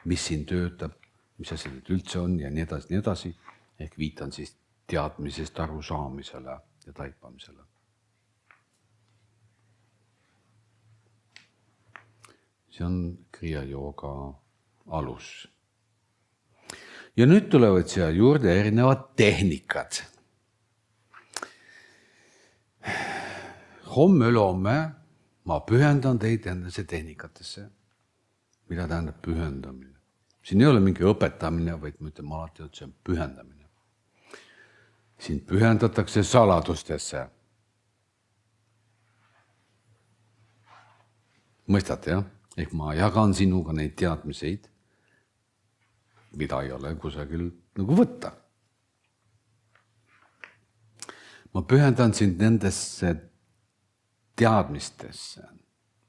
mis siin töötab, mis asi nüüd üldse on ja nii edasi, ehk viitan siis teadmisest arusaamisele ja taipamisele. See on Kriia jooga alus. Ja nüüd tulevad siia juurde erinevad tehnikad. Homme ma pühendan teid endasse tehnikatesse, mida tähendab pühendamine. Siin ei ole mingi õpetamine, vaid ma ütlen alati, et see on pühendamine. Siin pühendatakse saladustesse. Mõistate, jah? Ehk ma jagan sinuga neid teadmiseid, mida ei ole kusagil nagu võtta. Ma pühendan sind nendesse teadmistesse,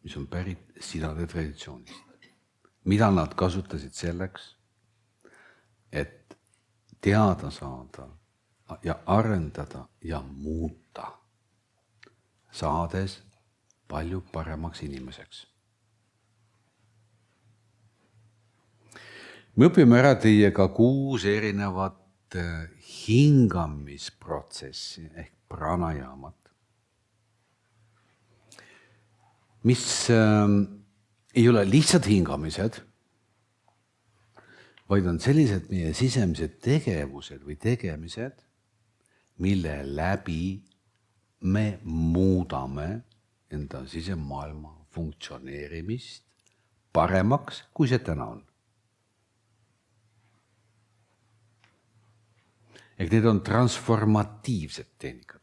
mis on pärit sidade traditsioonist. Mida nad kasutasid selleks, et teada saada ja arendada ja muuta, saades palju paremaks inimeseks. Me õpime ära teiega 6 erinevat hingamisprotsessi ehk pranajaamat, mis ei ole lihtsalt hingamised, vaid on sellised meie sisemised tegevused või tegemised, mille läbi me muudame enda sisemaailma funktsioneerimist paremaks, kui see täna on. Ehk need on transformatiivsed tehnikad.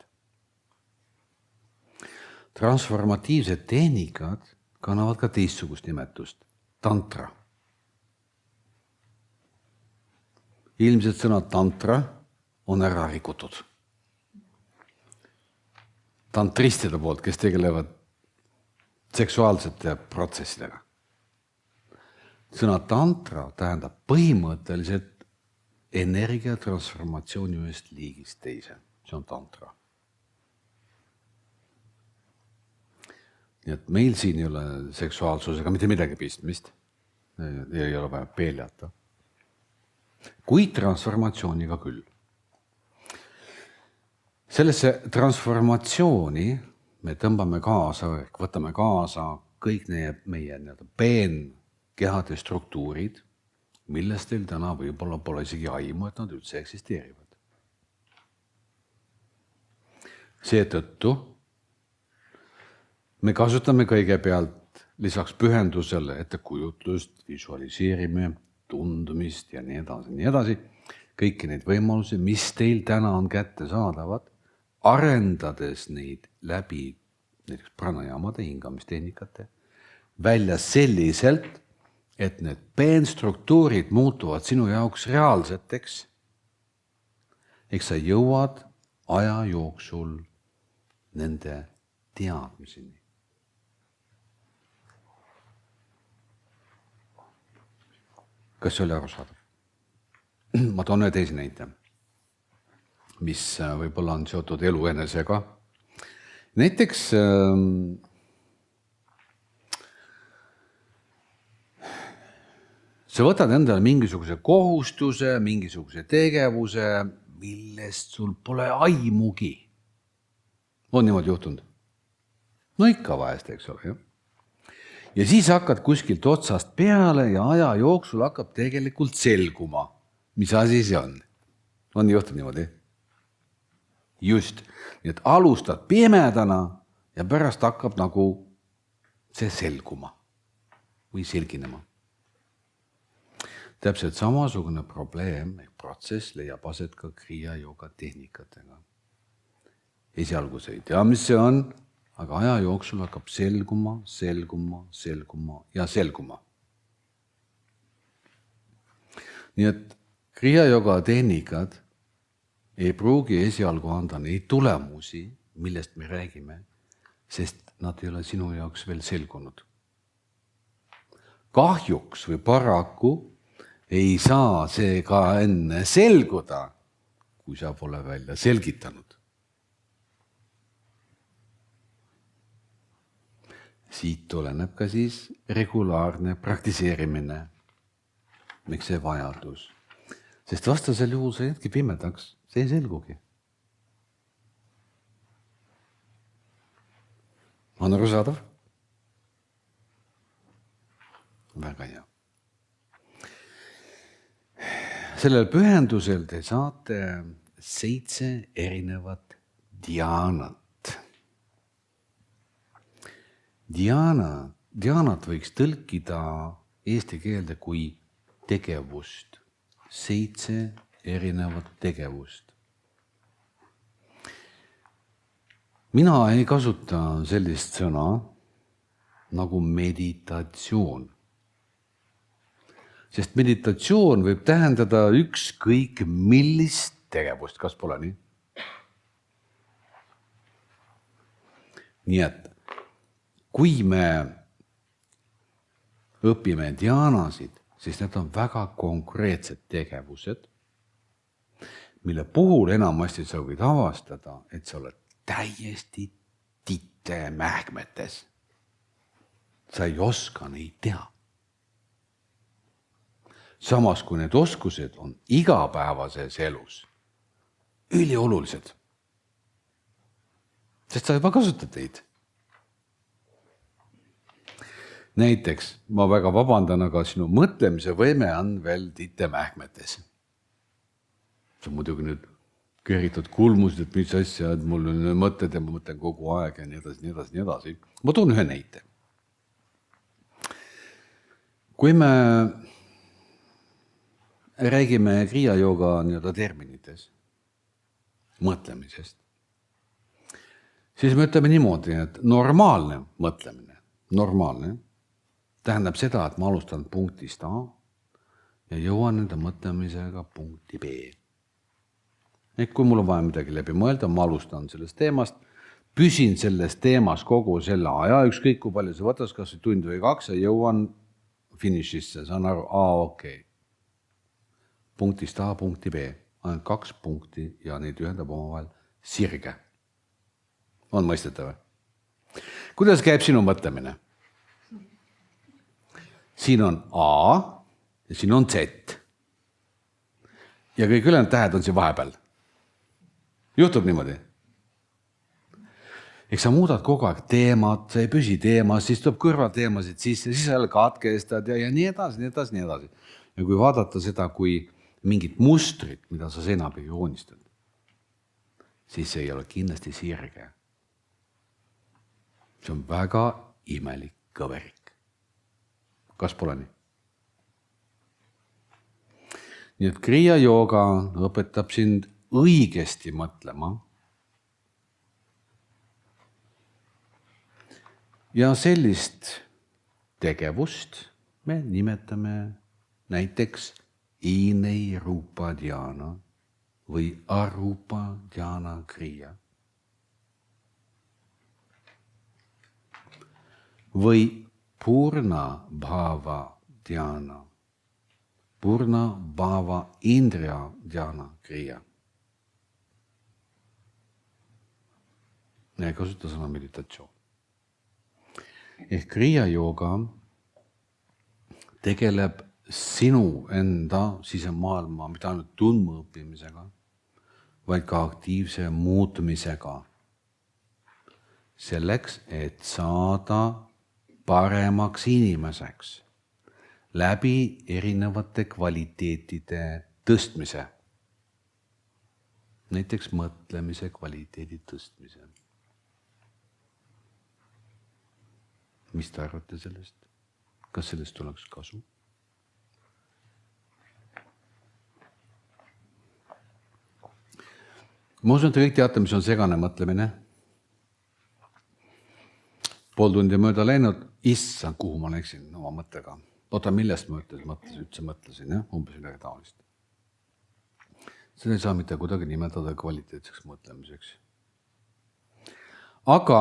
Transformatiivsed tehnikad kannavad ka teistsugust nimetust, tantra. Ilmselt sõna tantra on ära rikutud. Tantristide poolt, kes tegelevad seksuaalsete protsessidega. Sõna tantra tähendab põhimõtteliselt energiatransformatsiooni ühest liigist teise. See on tantra. Nii et meil siin ei ole seksuaalsusega mitte midagi pistmist. Ei ole vaja peeljata. Kuid transformatsiooniga küll. Sellesse transformatsiooni me tõmbame kaasa, ehk võtame kaasa kõik meie peenkehade struktuurid, millest teil täna võib-olla pole isegi aimu, et nad üldse eksisteerivad. Seetõttu me kasutame kõigepealt lisaks pühendusele ettekujutlust, visualiseerime, tundumist ja nii edasi, kõiki neid võimalusi, mis teil täna on kätte saadavad, arendades neid läbi näiteks pranajaamade, hingamistehnikate, välja selliselt, et need peenstruktuurid muutuvad sinu jaoks reaalseteks, eks sa jõuad aja jooksul nende teadmiseni. Kas see oli arusaadav? Ma toon ühe teise näite, mis võib-olla on seotud elu enesega. Näiteks sa võtad endale mingisuguse kohustuse, mingisuguse tegevuse, millest sul pole aimugi. On niimoodi juhtunud? No ikka vahest, eks ole. Ja siis hakkad kuskilt otsast peale ja aja jooksul hakkab tegelikult selguma, mis asi see on. On juhtunud niimoodi? Just. Nii et alustad pimedana ja pärast hakkab nagu see selguma või selginema. Täpselt samasugune probleem ehk protsess leiab aset ka kriia jooga tehnikatega. Esialgu sa ei tea, mis see on, aga aja jooksul hakkab selguma ja selguma. Nii et kriia jooga tehnikad ei pruugi esialgu anda neid tulemusi, millest me räägime, sest nad ei ole sinu jaoks veel selgunud. Kahjuks või paraku ei saa see ka enne selguda, kui sa pole välja selgitanud. Siit tuleneb ka siis regulaarne praktiseerimine, miks see vajadus. Sest vastasel juhul sa jäädki pimedaks, see ei selgugi. On arusaadav? Väga hea. Sellel pühendusel te saate 7 erinevat diaanat. Diaanat võiks tõlkida eesti keelde kui tegevust. 7 erinevat tegevust. Mina ei kasuta sellist sõna nagu meditatsioon. Sest meditatsioon võib tähendada ükskõik millist tegevust, kas pole nii? Nii et kui me õpime diaanasid, siis need on väga konkreetsed tegevused, mille puhul enamasti sa võid avastada, et sa oled täiesti titte mähkmetes. Sa ei oska neid teha. Samas kui need oskused on igapäevases elus üliolulised. Sest sa juba kasutad neid. Näiteks, ma väga vabandan, aga sinu mõtlemise võime on veel titte mähkmetes. See on muidugi nüüd keeritud kulmused, et mis asja, et mul on mõtted ja ma mõtlen kogu aeg ja nii edasi. Ma toon ühe näite. Kui me räägime kriia jooga terminites, mõtlemisest, siis me ütleme niimoodi, et normaalne mõtlemine, tähendab seda, et ma alustan punktist A ja jõuan nende mõtlemisega punkti B. Ehk kui mul on vaja midagi läbi mõelda, ma alustan sellest teemast, püsin selles teemas kogu selle aja, ükskõik kui palju see võtas, kas tund või 2 ja jõuan finišisse, saan aru, okei. Punktist A, punkti B, on 2 punkti ja neid ühendab omavahel sirge. On mõistetav? Kuidas käib sinu mõtlemine? Siin on A ja siin on Z. Ja kõik ülejäänud tähed on siin vahepeal. Juhtub niimoodi. Eks sa muudad kogu aeg teemat, sa ei püsi teemas, siis tuleb kõrvalteemasid sisse, siis sa katkestad ja nii edasi. Ja kui vaadata seda kui mingit mustrit, mida sa seina peal joonistad, siis see ei ole kindlasti sirge. See on väga imelik kõverik. Kas pole nii? Nii et kriia jooga õpetab sind õigesti mõtlema ja sellist tegevust me nimetame näiteks Inei Rupa Dhyana või Arupa Dhyana kriia. Või Purna Bhava Dhyana, Purna Bhava Indriya Dhyana kriia. Ja kasuta sõna meditatsioon. Ehk kriia jooga tegeleb sinu enda sisemaailma mitte ainult tundma õppimisega, vaid ka aktiivse muutumisega. Selleks, et saada paremaks inimeseks läbi erinevate kvaliteetide tõstmise. Näiteks mõtlemise kvaliteedi tõstmise. Mis te arvate sellest? Kas sellest oleks kasu? Ma usun, et te kõik teate, mis on segane mõtlemine. Pool tundi mööda läinud, issand, kuhu ma läksin oma mõttega. Oota, millest ma üldse mõtlesin, jah? Umbes midagi taolist. Seda ei saa mitte kuidagi nimetada kvaliteetseks mõtlemiseks. Aga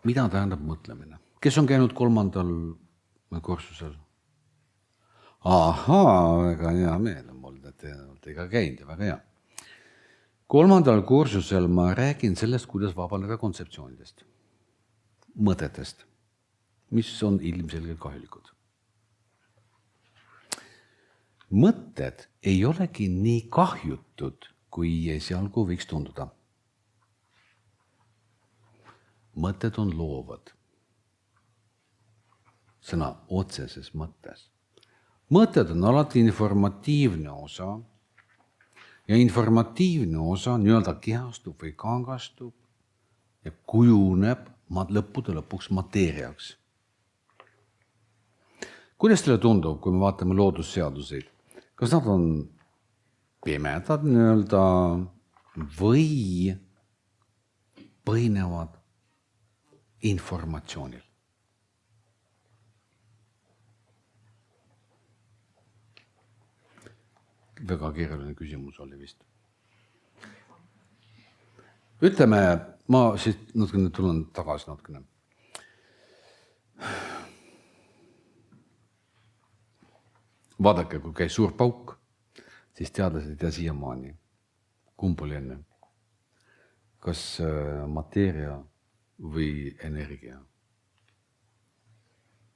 mida tähendab mõtlemine? Kes on käinud 3. kursusel? Ahaa, väga hea meel on mul, et te olete ka käinud ja väga hea. 3. kursusel ma räägin sellest, kuidas vabaneda kontseptsioonidest, mõtetest, mis on ilmselgelt kahjulikud. Mõtted ei olegi nii kahjutud, kui esialgu võiks tunduda. Mõtted on loovad. Sõna otseses mõttes. Mõtted on alati informatiivne osa ja informatiivne osa nii-öelda kehastub või kangastub ja kujuneb lõppude lõpuks mateeriaks. Kuidas teile tundub, kui me vaatame loodusseaduseid? Kas nad on pimedad nii-öelda või põhinevad informatsioonil? Väga keeruline küsimus oli vist. Ütleme, ma siis natukene tulen tagasi natukene. Vaadake, kui käis suur pauk, siis teadlased ei tea siiamaani, kumb oli enne. Kas mateeria või energia?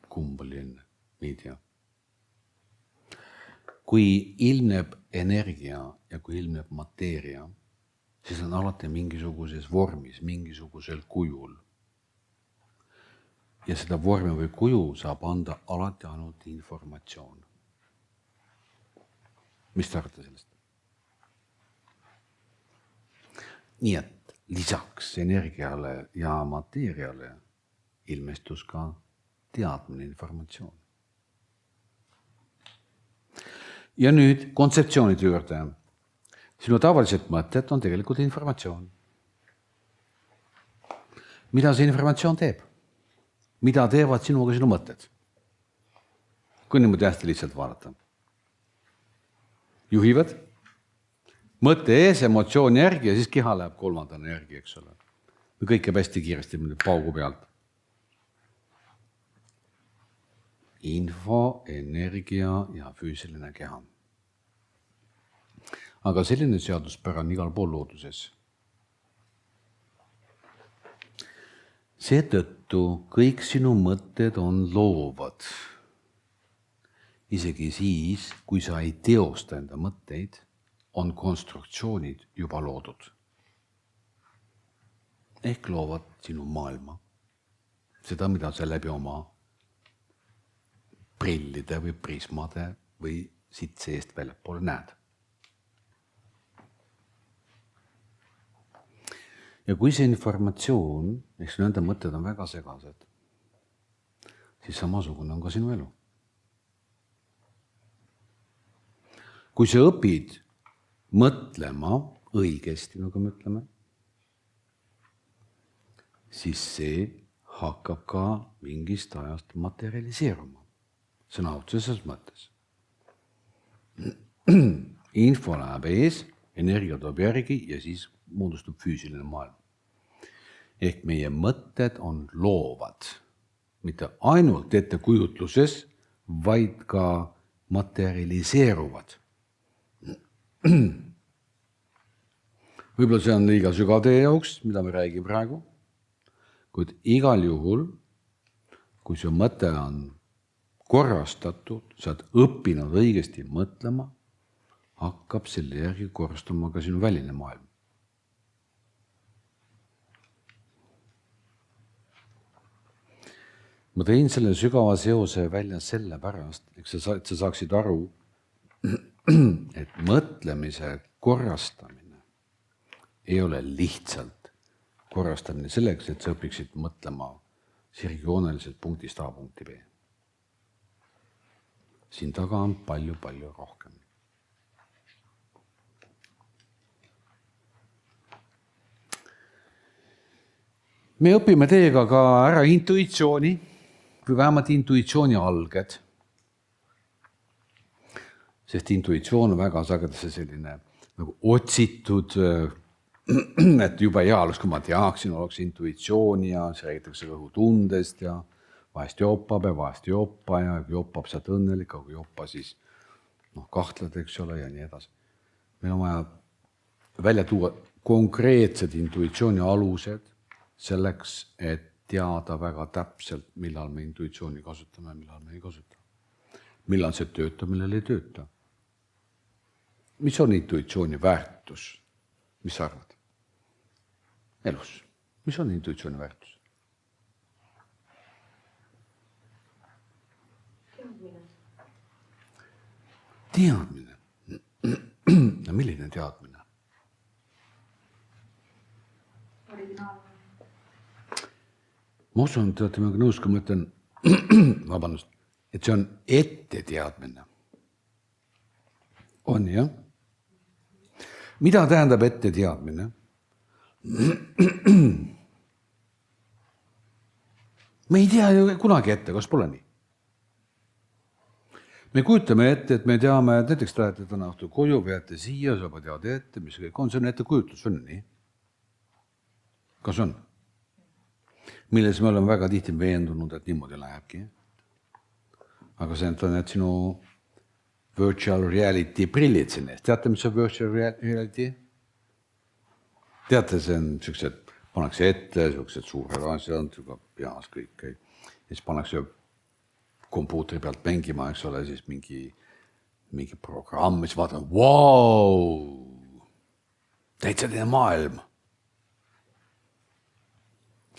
Kumb oli enne? Ei tea. Kui ilmneb energia ja kui ilmneb mateeria, siis on alati mingisuguses vormis, mingisugusel kujul. Ja seda vormi või kuju saab anda alati ainult informatsioon. Mis te arvate sellest? Nii et lisaks energiale ja mateeriale ilmestus ka teadmine informatsioon. Ja nüüd kontseptsioonide juurde. Sinu tavaliselt mõtted on tegelikult informatsioon. Mida see informatsioon teeb? Mida teevad sinuga sinu mõtted? Kui niimoodi hästi lihtsalt vaadata. Juhivad mõtte ees, emotsiooni järgi ja siis keha läheb 3. järgi, eks ole. Kõik käib hästi kiiresti paugu pealt. Info, energia ja füüsiline keha. Aga selline seaduspära on igal pool looduses. Seetõttu kõik sinu mõtted on loovad. Isegi siis, kui sa ei teosta enda mõtteid, on konstruktsioonid juba loodud. Ehk loovad sinu maailma. Seda, mida sa läbi oma prillide või prismade või siit seest väljapoole näed. Ja kui see informatsioon, eks nende mõtted on väga segased, siis samasugune on ka sinu elu. Kui sa õpid mõtlema õigesti, nagu me ütleme, siis see hakkab ka mingist ajast materialiseeruma. Sõna otseses mõttes. Info läheb ees, energia toob järgi ja siis moodustub füüsiline maailm. Ehk meie mõtted on loovad. Mitte ainult ettekujutluses, vaid ka materialiseeruvad. Võib-olla see on liiga sügav teie jaoks, mida me räägime praegu, kuid igal juhul, kui see mõte on korrastatud, sa oled õppinud õigesti mõtlema, hakkab selle järgi korrastama ka sinu väline maailm. Ma tõin selle sügava seose välja sellepärast, et sa saaksid aru, et mõtlemise korrastamine ei ole lihtsalt korrastamine selleks, et sa õpiksid mõtlema sirgjooneliselt punktist A punkti B. Siin taga on palju rohkem. Me õpime teiega ka ära intuitsiooni või vähemalt intuitsiooni alged. Sest intuitsioon on väga sagedasti selline nagu otsitud, et juba hea oleks, kui ma teaksin, oleks intuitsiooni ja see räägitakse rõhutundest ja vahest jopab ja vahest joppa ja kui jopab, saad õnnelik, aga kui joppa, siis kahtled, eks ole, ja nii edasi. Meil on vaja välja tuua konkreetsed intuitsiooni alused selleks, et teada väga täpselt, millal me intuitsiooni kasutame, millal me ei kasuta. Millal see töötab, millal ei tööta. Mis on intuitsiooni väärtus? Mis sa arvad? Elus. Mis on intuitsiooni väärtus? Teadmine. Milline teadmine? Originaalne. Ma usun, et te olete minuga nõus, kui ma ütlen, vabandust, et see on ette teadmine. On, jah? Mida tähendab ette teadmine? Me ei tea ju kunagi ette, kas pole nii? Me kujutame ette, et me teame, et näiteks te lähete täna õhtul koju või jääte siia, sa juba tead ette, mis kõik on, see on ettekujutlus, on nii? Kas on? Milles me oleme väga tihti veendunud, et niimoodi lähebki. Aga see on sinu virtual reality prillid siin eest. Teate, mis on virtual reality? Teate, see on sellised, pannakse ette, sellised suured asjad, juba peas kõik. Ja siis pannakse kompuutri pealt mängima, eks ole, siis mingi programm, siis vaatame, wow, täitsa teine maailm.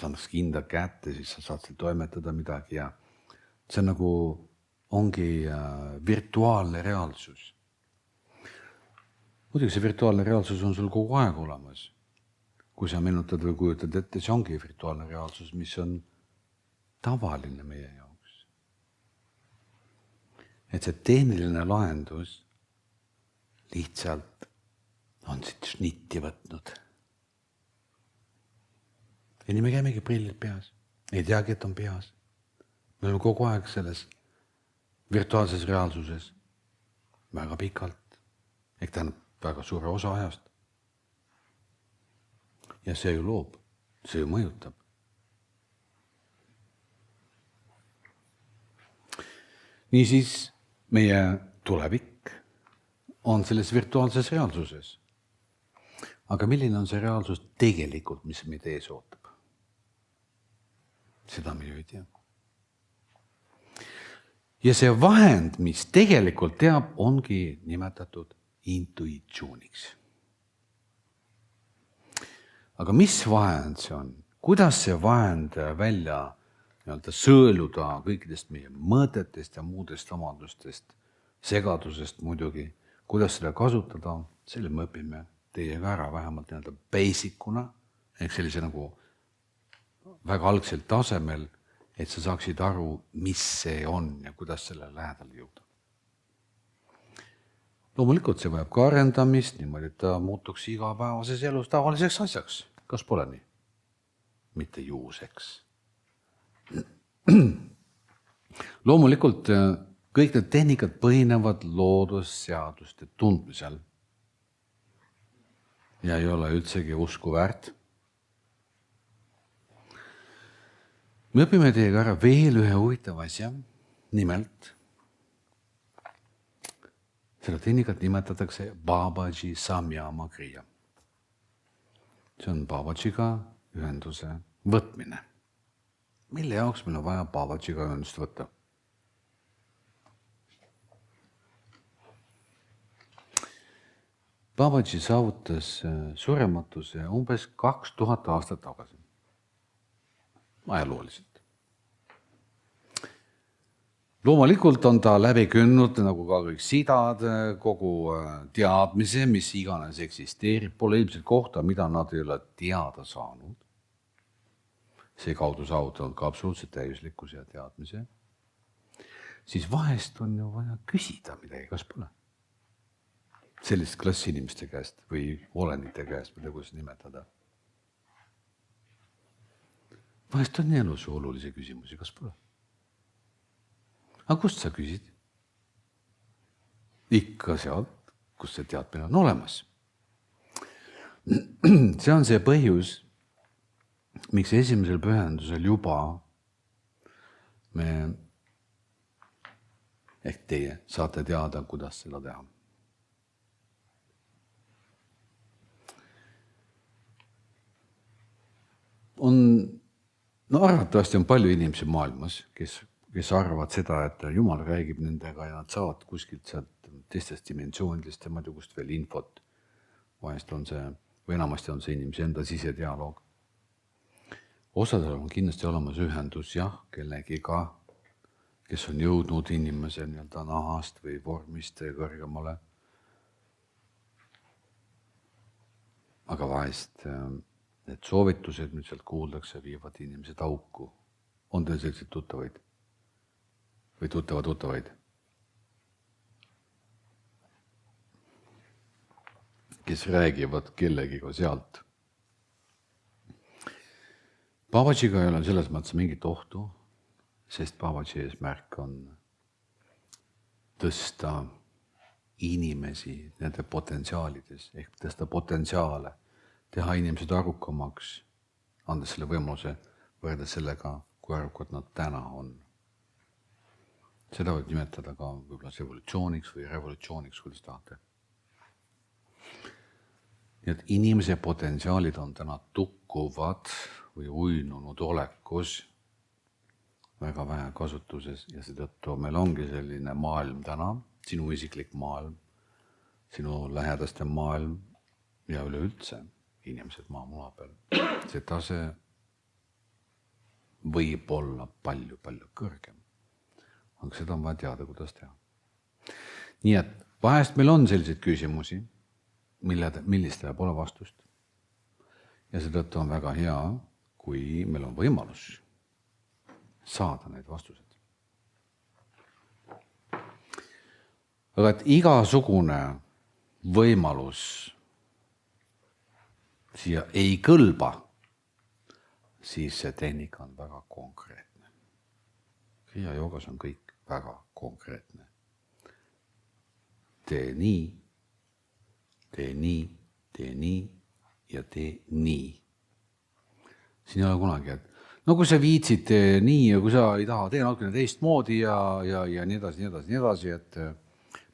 Sa annaks kinda kätte, siis sa saad seal toimetada midagi ja see nagu ongi virtuaalne reaalsus. Muidugi see virtuaalne reaalsus on sul kogu aeg olemas. Kui sa meenutad või kujutad ette, see ongi virtuaalne reaalsus, mis on tavaline meie jaoks. Et see tehniline lahendus lihtsalt on siit šnitti võtnud. Ja nii me käimegi prillid peas. Ei teagi, et on peas. Me oleme kogu aeg selles virtuaalses reaalsuses väga pikalt. Ehk tähendab väga suure osa ajast. Ja see ju loob, see ju mõjutab. Niisiis meie tulevik on selles virtuaalses reaalsuses. Aga milline on see reaalsus tegelikult, mis meid ees ootab? Seda me ju ei tea. Ja see vahend, mis tegelikult teab, ongi nimetatud intuitsiooniks. Aga mis vahend see on? Kuidas see vahend välja sõeluda kõikidest meie mõtetest ja muudest omadustest, segadusest muidugi, kuidas seda kasutada, selle me õpime teiega ära vähemalt basicuna, ehk sellise nagu väga algsel tasemel, et sa saaksid aru, mis see on ja kuidas selle lähedale jõuda. Loomulikult see vajab ka arendamist, niimoodi, et ta muutuks igapäevases elus tavaliseks asjaks. Kas pole nii? Mitte juuseks. Loomulikult kõik need tehnikad põhinevad loodusseaduste tundmisel ja ei ole üldsegi usku väärt. Me õpime teiega ära veel ühe huvitava asja, nimelt seda tehnikat nimetatakse Babaji Samyama kriia. See on Babajiga ühenduse võtmine. Mille jaoks meil on vaja Babajiga ühendust võtta? Babaji saavutas surematuse umbes 2000 aastat tagasi. Ajalooliselt. Loomulikult on ta läbi kündnud nagu ka kõik sidad, kogu teadmise, mis iganes eksisteerib, pole ilmselt kohta, mida nad ei ole teada saanud. See kaudu saavutanud ka absoluutselt täiuslikkuse ja teadmise. Siis vahest on ju vaja küsida midagi, kas pole? Sellist klassi inimeste käest või olendite käest, mida kuidas nimetada. Vahest on elus olulisi küsimusi, kas pole? Aga kust sa küsid? Ikka sealt, kus see teadmine on olemas. See on see põhjus, miks esimesel pühendusel juba me ehk teie saate teada, kuidas seda teha. Arvatavasti on palju inimesi maailmas, kes arvavad seda, et Jumal räägib nendega ja nad saavad kuskilt sealt teistest dimensioonidest ja ma ei tea, kust veel infot. Vahest on see, või enamasti on see inimese enda sisedialoog. Osadel on kindlasti olemas ühendus, jah, kellegiga, kes on jõudnud inimese nii-öelda nahast või vormist kõrgemale. Aga vahest need soovitused, mis sealt kuuldakse, viivad inimesed auku. On teil selliseid tuttavaid? Või tuttavaid? Kes räägivad kellegiga sealt. Babajiga ei ole selles mõttes mingit ohtu, sest Babaji eesmärk on tõsta inimesi nende potentsiaalides, ehk tõsta potentsiaale, teha inimesed arukamaks, andes selle võimaluse võrrelda sellega, kui arukad nad täna on. Seda võib nimetada ka võib-olla evolutsiooniks või revolutsiooniks, kuidas tahate. Nii et inimese potentsiaalid on täna tukkuvad või uinunud olekus, väga vähe kasutuses ja seetõttu meil ongi selline maailm täna, sinu isiklik maailm, sinu lähedaste maailm ja üleüldse inimesed maamuna peal. See tase võib olla palju kõrgem. Aga seda on vaja teada, kuidas teha. Nii et vahest meil on selliseid küsimusi, millistele pole vastust. Ja seetõttu on väga hea, kui meil on võimalus saada need vastused. Aga et igasugune võimalus siia ei kõlba, siis see tehnika on väga konkreetne. Kriya joogas on kõik väga konkreetne. Tee nii, tee nii, tee nii ja tee nii. Siin ei ole kunagi, et no kui sa viitsid nii ja kui sa ei taha, tee natukene teistmoodi ja nii edasi, et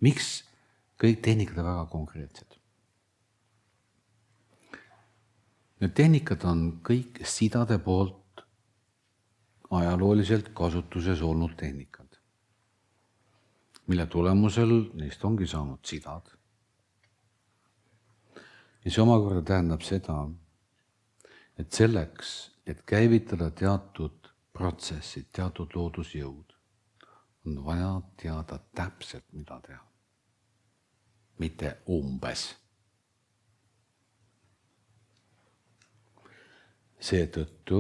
miks kõik tehnikad on väga konkreetsed? Need tehnikad on kõik sidade poolt ajalooliselt kasutuses olnud tehnikad, mille tulemusel neist ongi saanud sidad. Ja see omakorda tähendab seda, et selleks, et käivitada teatud protsessid, teatud loodusjõud, on vaja teada täpselt, mida teha. Mitte umbes. Seetõttu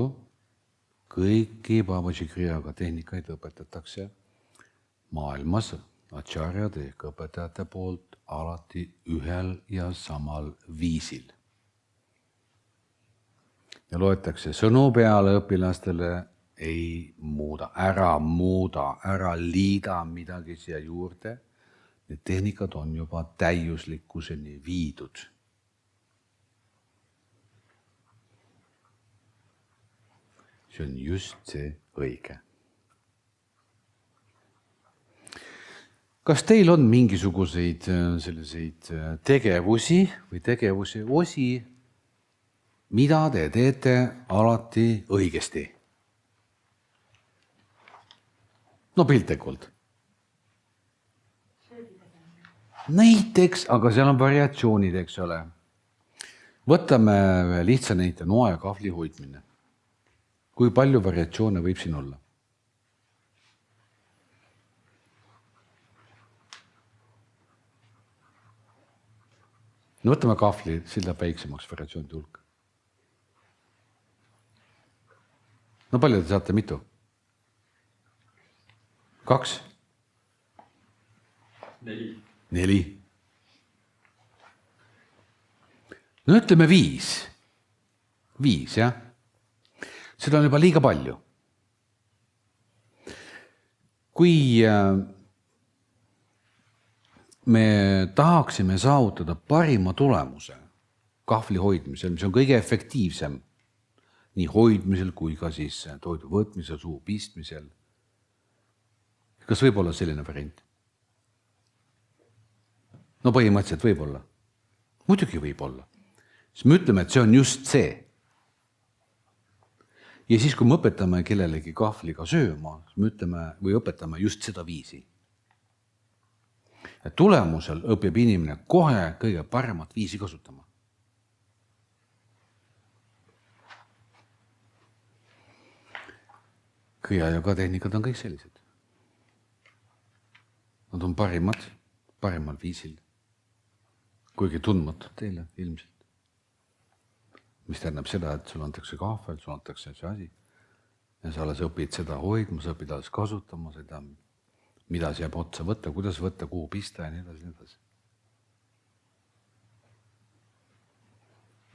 kõiki Babaji kriyaga tehnikaid õpetatakse maailmas acharjade ehk õpetajate poolt alati ühel ja samal viisil. Ja loetakse sõnu peale õpilastele, ei muuda, ära liida midagi siia juurde. Need tehnikad on juba täiuslikkuseni viidud. See on just see õige. Kas teil on mingisuguseid selliseid tegevusi või tegevuse osi, mida te teete alati õigesti? No piltlikult. näiteks, aga seal on variatsioonid, eks ole. Võtame lihtsa näite, noa ja kahvli hoidmine. Kui palju variatsioone võib siin olla? No võtame kahvli, silla väiksemaks variatsioonide hulk. No palju te saate, mitu? 2? 4. No ütleme 5. 5, jah. Seda on juba liiga palju. Kui me tahaksime saavutada parima tulemuse kahvli hoidmisel, mis on kõige efektiivsem nii hoidmisel kui ka siis toidu võtmisel, suu pistmisel. Kas võib olla selline variant? No põhimõtteliselt võib olla. Muidugi võib olla. Siis me ütleme, et see on just see. Ja siis, kui me õpetame kellelegi kahvliga sööma, siis me ütleme või õpetame just seda viisi. Ja tulemusel õpib inimene kohe kõige paremat viisi kasutama. Kõja ja ka tehnikad on kõik sellised. Nad on parimal viisil. Kuigi tundmatud teile ilmselt. Mis tähendab seda, et sul antakse kahvel, sul antakse see asi. Ja sa alles õpid seda hoidma, sa õpid alles kasutama seda, mida jääb otsa võtta, kuidas võtta, kuhu pista ja nii edasi, nii edasi.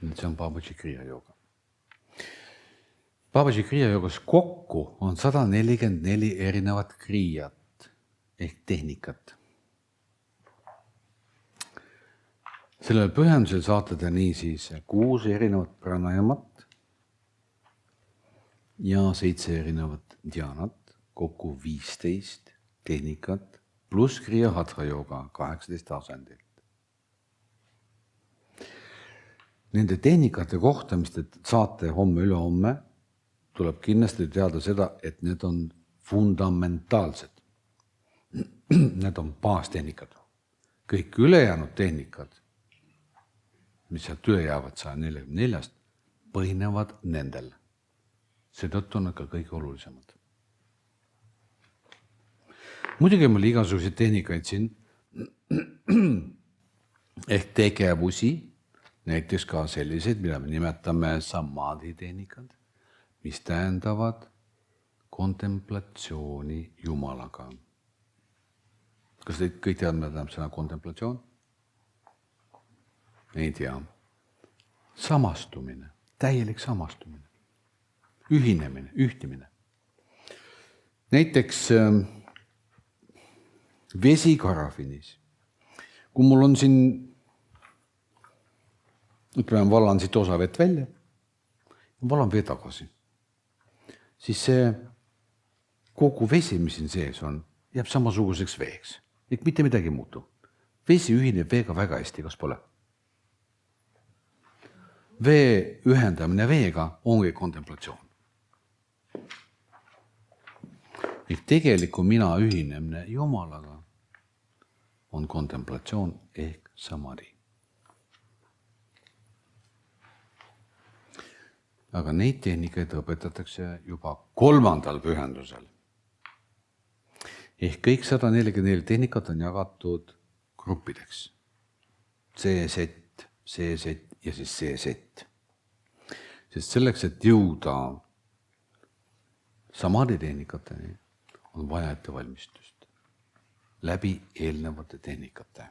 Nüüd see on Babaji Kriya jooga. Babaji Kriya joogas kokku on 144 erinevat kriyat ehk tehnikat. Sellel pühendusel saate te nii siis 6 erinevat pranajamat ja 7 erinevat dhyanat, kokku 15 tehnikat, pluss Kriya Hatha jooga 18 asendilt. Nende tehnikate kohta, mis te saate homme ülehomme, tuleb kindlasti teada seda, et need on fundamentaalsed. Need on baastehnikad. Kõik ülejäänud tehnikad, mis sealt üle jäävad 144, põhinevad nendel. Seetõttu on ka kõige olulisemad. Muidugi on mul igasuguseid tehnikaid siin ehk tegevusi, näiteks ka selliseid, mida me nimetame samadhi tehnikad, mis tähendavad kontemplatsiooni Jumalaga. Kas te kõik teavad, mida tähendab sõna kontemplatsioon? Ei tea. Samastumine, täielik samastumine, ühinemine, ühtimine. Näiteks vesi karafinis. Kui mul on siin, ütleme, vallan siit osa vett välja, vallan vee tagasi, siis see kogu vesi, mis siin sees on, jääb samasuguseks veeks. Mitte midagi ei muutu. Vesi ühineb veega väga hästi, kas pole? Vee ühendamine veega ongi kontemplatsioon. Tegeliku mina ühinemine Jumalaga on kontemplatsioon ehk samadhi. Aga neid tehnikaid õpetatakse juba 3. pühendusel. Ehk kõik 144 tehnikat on jagatud gruppideks. C-set, C-set ja siis C-set. Sest selleks, et jõuda samadhi tehnikateni, on vaja ettevalmistust läbi eelnevate tehnikate.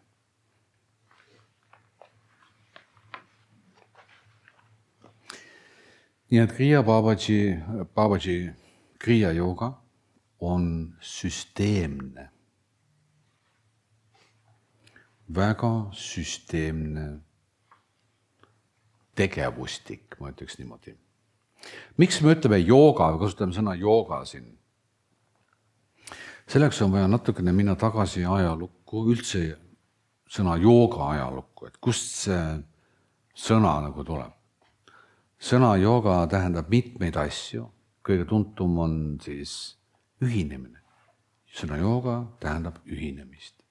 Nii et Kriya Babaji Kriya jooga on süsteemne, väga süsteemne tegevustik, ma ütleks niimoodi. Miks me ütleme jooga või kasutame sõna jooga siin? Selleks on vaja natukene minna tagasi ajalukku, üldse sõna jooga ajalukku, et kust see sõna nagu tuleb. Sõna jooga tähendab mitmeid asju, kõige tuntum on siis ühinemine. Sõna jooga tähendab ühinemist.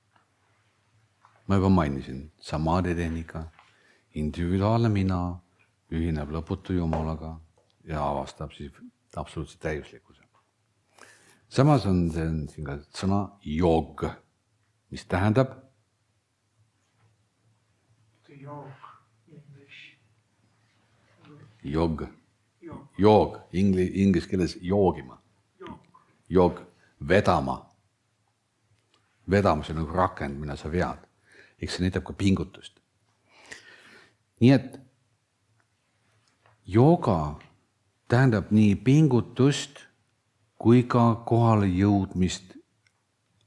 ma juba mainisin, samadhi tehnika, individuaalne mina ühineb lõputu Jumalaga ja avastab siis absoluutse täiuslikkuse. Samas on siin ka sõna jog, mis tähendab joog, inglise keeles joogima, jog, vedama, see on nagu rakend, mida sa vead, eks see näitab ka pingutust. Nii et jooga tähendab nii pingutust kui ka kohale jõudmist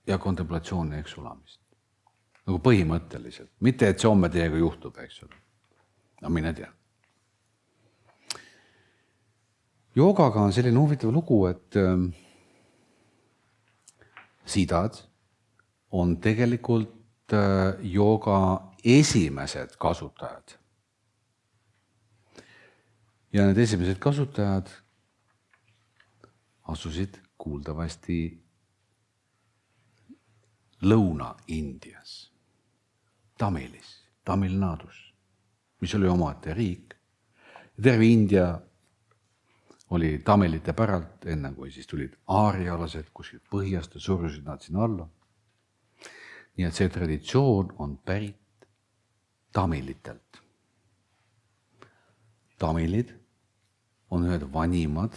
ja kontemplatsiooni eksulamist. Nagu põhimõtteliselt, mitte et see homme teiega juhtub, eks ole. No mine tea. Joogaga on selline huvitav lugu, et sidad on tegelikult jooga esimesed kasutajad. Ja need esimesed kasutajad asusid kuuldavasti Lõuna-Indias, Tamilis, Tamil Nadus, mis oli omaette riik. Terve India oli tamilite päralt, enne kui siis tulid aarialased, kuskil põhjast ja surusid nad sinna alla. Nii et see traditsioon on pärit tamilitelt. Tamilid on ühed vanimad,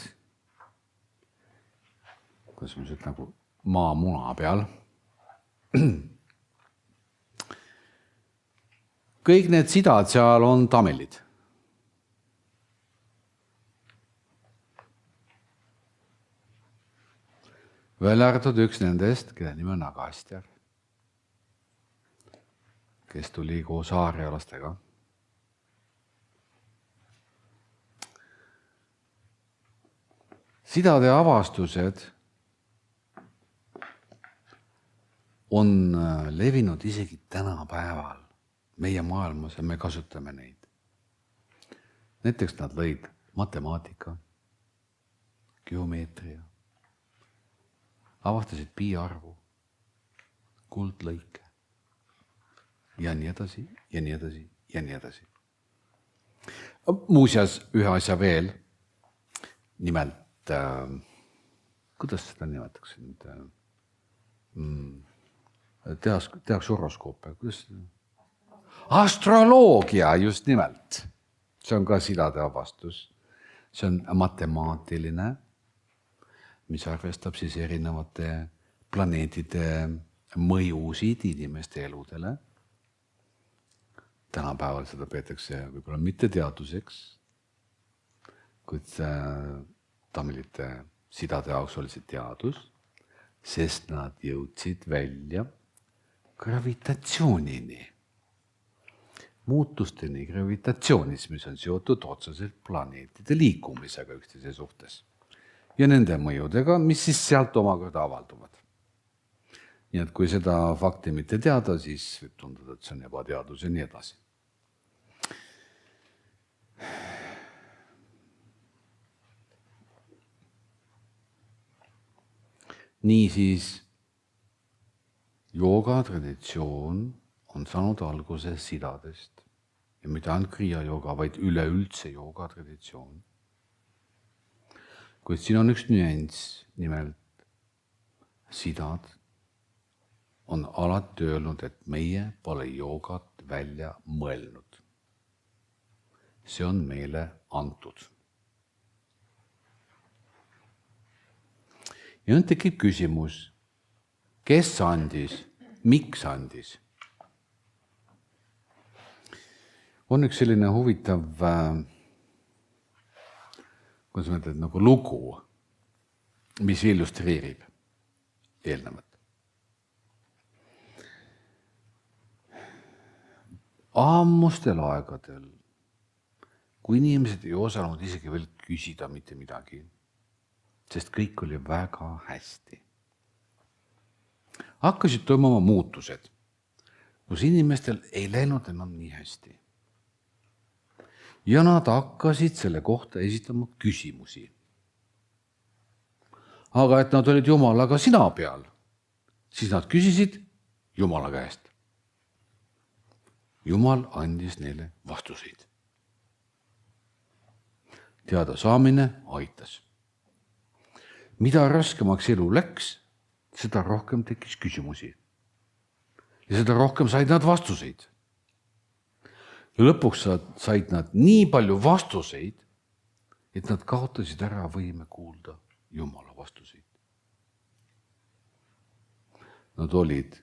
kuidas ma ütlen, nagu maamuna peal. Kõik need sidad seal on tamilid. Välja arvatud üks nendest, kelle nimi on Agastjar, kes tuli koos aarialastega. Sidade avastused on levinud isegi tänapäeval meie maailmas ja me kasutame neid. Näiteks nad lõid matemaatika, geomeetria, avastasid pi-arvu, kuldlõike ja nii edasi, ja nii edasi, ja nii edasi. Muuseas, ühe asja veel, nimelt, kuidas seda nimetatakse nüüd? Tehaks horoskoope, kuidas seda? Astroloogia, just nimelt. See on ka sidade avastus. See on matemaatiline, mis arvestab siis erinevate planeetide mõjusid inimeste eludele. Tänapäeval seda peetakse võib-olla mitte teaduseks, kuid tamilite sidade jaoks oli see teadus, sest nad jõudsid välja gravitatsioonini, muutusteni gravitatsioonis, mis on seotud otseselt planeetide liikumisega üksteise suhtes ja nende mõjudega, mis siis sealt omakorda avalduvad. Nii et kui seda fakti mitte teada, siis võib tunduda, et see on ebateadus ja nii edasi. Niisiis, jooga traditsioon on saanud alguse sidadest ja mitte ainult kriia jooga, vaid üleüldse jooga traditsioon. Kuid siin on üks nüanss, nimelt sidad on alati öelnud, et meie pole joogat välja mõelnud. See on meile antud. Ja nüüd tekib küsimus, kes andis, miks andis? On üks selline huvitav, kuidas ma ütlen, nagu lugu, mis illustreerib eelnevat. Ammustel aegadel, kui inimesed ei osanud isegi veel küsida mitte midagi, sest kõik oli väga hästi. Hakkasid toimuma muutused, kus inimestel ei läinud enam nii hästi. Ja nad hakkasid selle kohta esitama küsimusi. Aga et nad olid Jumalaga sina peal, siis nad küsisid Jumala käest. Jumal andis neile vastuseid. Teada saamine aitas. Mida raskemaks elu läks, seda rohkem tekkis küsimusi. Ja seda rohkem said nad vastuseid. Ja lõpuks said nad nii palju vastuseid, et nad kaotasid ära võime kuulda Jumala vastuseid. Nad olid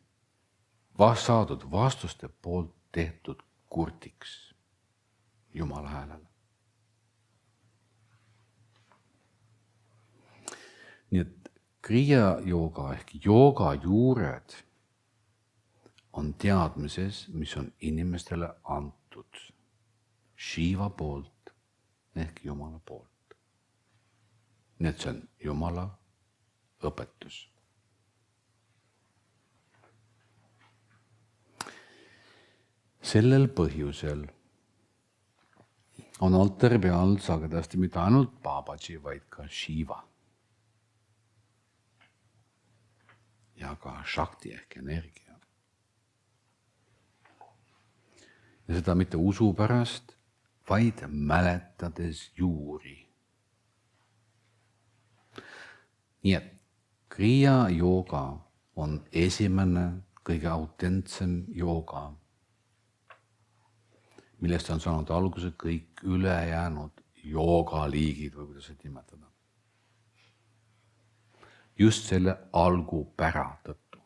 saadud vastuste poolt tehtud kurtiks Jumala häälele. Nii et kriia jooga ehk jooga juured on teadmises, mis on inimestele antud Shiva poolt ehk Jumala poolt. Nii et see on Jumala õpetus. Sellel põhjusel on altari peal sagedasti mitte ainult Babaji, vaid ka Shiva. Ja ka Shakti ehk energia. Ja seda mitte usu pärast, vaid mäletades juuri. Nii et kriia jooga on esimene, kõige autentsem jooga, millest on saanud alguse kõik ülejäänud joogaliigid, või kuidas seda nimetada. Just selle algupära tõttu.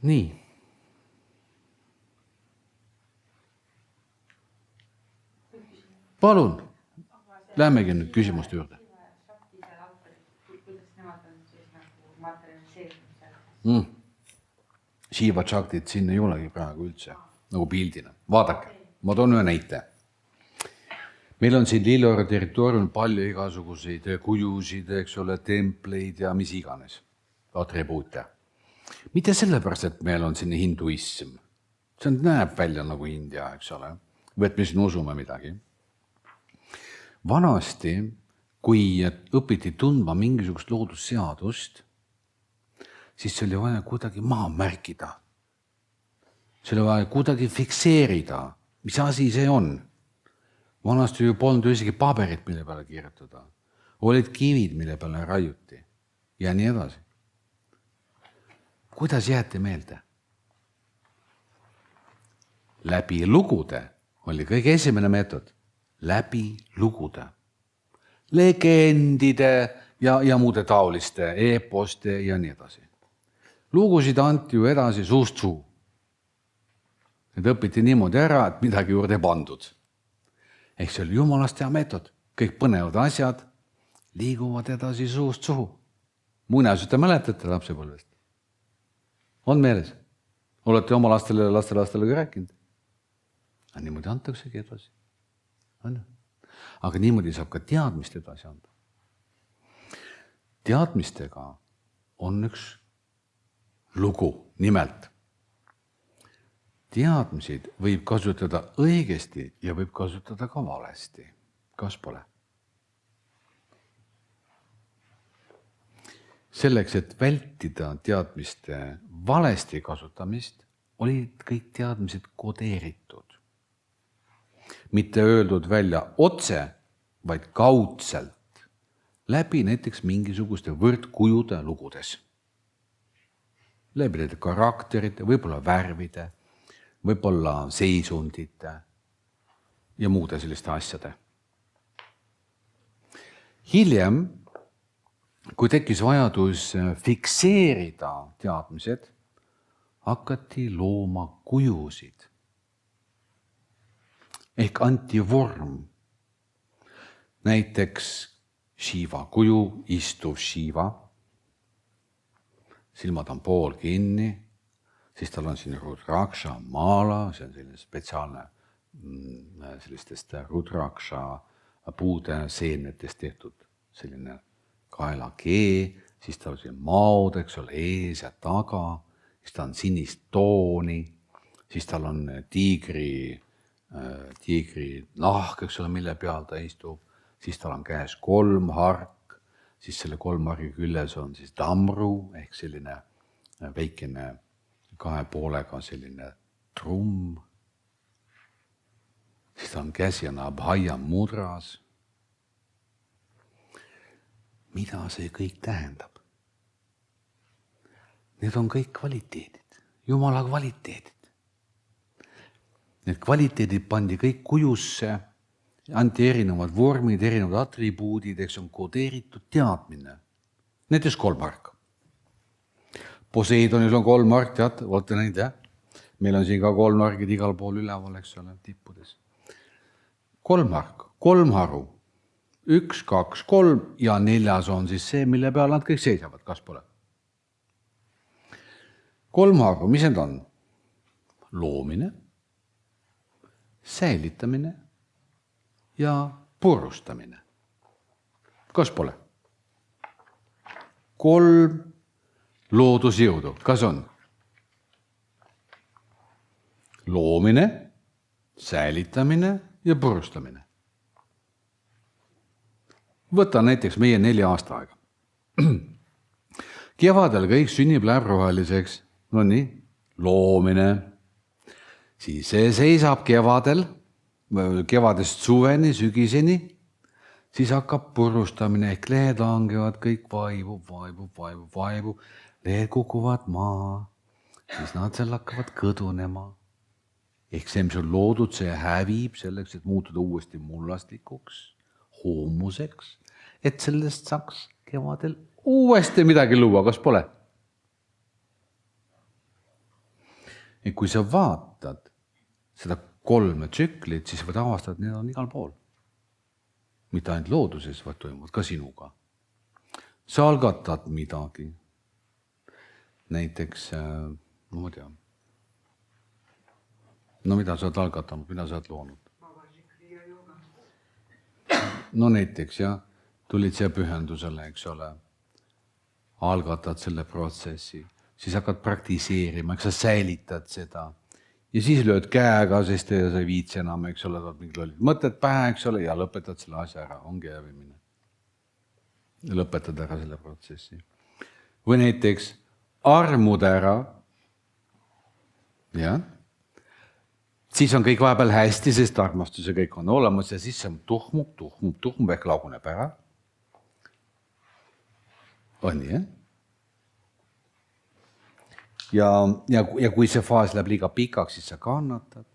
Nii. Palun, lähemegi nüüd küsimuste juurde. Shiva Shaktit siin ei olegi praegu üldse, nagu pildina. Vaadake, ma toon ühe näite. Meil on siin Lillora territooriumil palju igasuguseid kujusid, eks ole, templeid ja mis iganes, atribuute. Mitte sellepärast, et meil on siin hinduism. See näeb välja nagu India, eks ole, või et me siin usume midagi. Vanasti, kui õpiti tundma mingisugust loodusseadust, siis see oli vaja kuidagi maha märkida. See oli vaja kuidagi fikseerida, mis asi see on. Vanasti ju polnud isegi paberit, mille peale kirjutada. Olid kivid, mille peale raiuti ja nii edasi. Kuidas jääte meelde? Läbi lugude oli kõige esimene meetod. Läbi lugude. Legendide ja muude taoliste, eposte ja nii edasi. Lugusid anti ju edasi suust suu. Need õpiti niimoodi ära, et midagi juurde pandud. Ehk see oli jumalast hea meetod. Kõik põnevad asjad liiguvad edasi suust suhu. Muinasjutte mäletate lapsepõlvest? On meeles? Olete oma lastele ja lastelastele ka rääkinud? Aga niimoodi antaksegi edasi. Aga niimoodi saab ka teadmist edasi anda. Teadmistega on üks lugu, nimelt. Teadmisid võib kasutada õigesti ja võib kasutada ka valesti. Kas pole? Selleks, et vältida teadmiste valesti kasutamist, olid kõik teadmised kodeeritud. Mitte öeldud välja otse, vaid kaudselt, läbi näiteks mingisuguste võrdkujude lugudes. Läbi nende karakterite, võib-olla värvide, võib-olla seisundite ja muude selliste asjade. Hiljem, kui tekkis vajadus fikseerida teadmised, hakati looma kujusid. Ehk anti vorm. Näiteks Shiva kuju, istuv Shiva. Silmad on pool kinni. Siis tal on siin rudraksha maala, see on selline spetsiaalne sellistest rudraksha puude seenetest tehtud selline kaelakee, siis tal on siin maod, eks ole, ees ja taga, siis ta on sinist tooni, siis tal on tiigri nahk, eks ole, mille peal ta istub, siis tal on käes 3 hark, siis selle 3 hargi küljes on siis damru ehk selline väikene 2 poolega selline trumm. Siis ta on käsi on abhaia mudras. Mida see kõik tähendab? Need on kõik kvaliteedid, Jumala kvaliteedid. Need kvaliteedid pandi kõik kujusse, anti erinevad vormid, erinevad atribuudid, eks on kodeeritud teadmine. Näiteks 3 marka. Poseidonil on 3 mark, tead, olete näinud, jah? Meil on siin ka 3 margid igal pool üleval, eks ole, tippudes. 3 mark, 3 haru, 1, 2, 3 ja 4 on siis see, mille peal nad kõik seisavad, kas pole? 3 haru, mis need on? Loomine, säilitamine ja purustamine. Kas pole? 3 loodusjõudu, kas on? Loomine, säilitamine ja purustamine. Võta näiteks meie 4 aasta aega. Kevadel kõik sünnib läheb roheliseks. No nii, loomine. Siis see seisab kevadest suveni, sügiseni. Siis hakkab purustamine, ehk lehed langevad, kõik vaibub. Lehed kukuvad maa. Siis nad seal hakkavad kõdunema. Ehk see, mis on loodud, see hävib selleks, et muutuda uuesti mullastlikuks, huumuseks, et sellest saaks kevadel uuesti midagi luua, kas pole? Ja kui sa vaatad seda 3 tsüklit, siis võid avastada, et need on igal pool. Mitte ainult looduses, vaid toimuvad ka sinuga. Sa algatad midagi. Näiteks, no ma tean. No mida sa oled algatanud, mida sa oled loonud? No näiteks, jah, tulid siia pühendusele, eks ole. Algatad selle protsessi, siis hakkad praktiseerima, eks sa säilitad seda. Ja siis lööd käega, sest sa ei viitsi enam, eks ole, mõtled pähe, eks ole, ja lõpetad selle asja ära, ongi hävimine. Lõpetad ära selle protsessi. Või näiteks armud ära, jah, siis on kõik vahepeal hästi, sest armastuse kõik on olemas ja siis see tuhmub ehk laguneb ära. On nii, jah? Ja kui see faas läheb liiga pikaks, siis sa kannatad.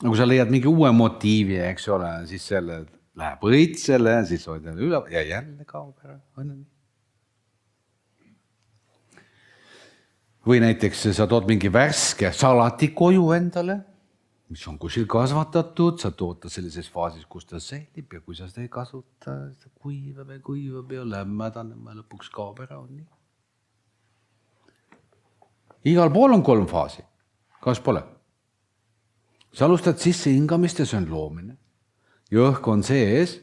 Kui sa leiad mingi uue motiivi, eks ole, siis selle läheb õitsele, siis hoid üle ja jälle kaob ära. On nii? Või näiteks sa tood mingi värske salati koju endale, mis on kuskil kasvatatud, sa tood ta sellises faasis, kus ta säilib ja kui sa seda ei kasuta, ta kuivab ja lämmädanema ja lõpuks kaob ära, on nii. Igal pool on 3 faasi, kas pole? Sa alustad sisse hingamist ja see on loomine. Ja õhk on sees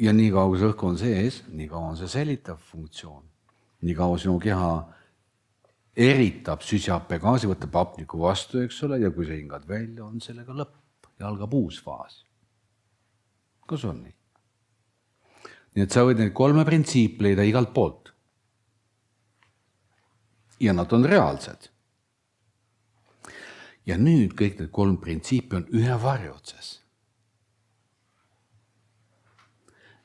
ja nii kaua, kui õhk on sees, nii kaua on see säilitav funktsioon. Nii kaua sinu keha eritab süsihappegaasi, võtab hapniku vastu, eks ole, ja kui sa hingad välja, on sellega lõpp ja algab uus faas. Kas on nii? Nii et sa võid neid 3 printsiipi leida igalt poolt. Ja nad on reaalsed. Ja nüüd kõik need 3 printsiipi on ühe varju otsas.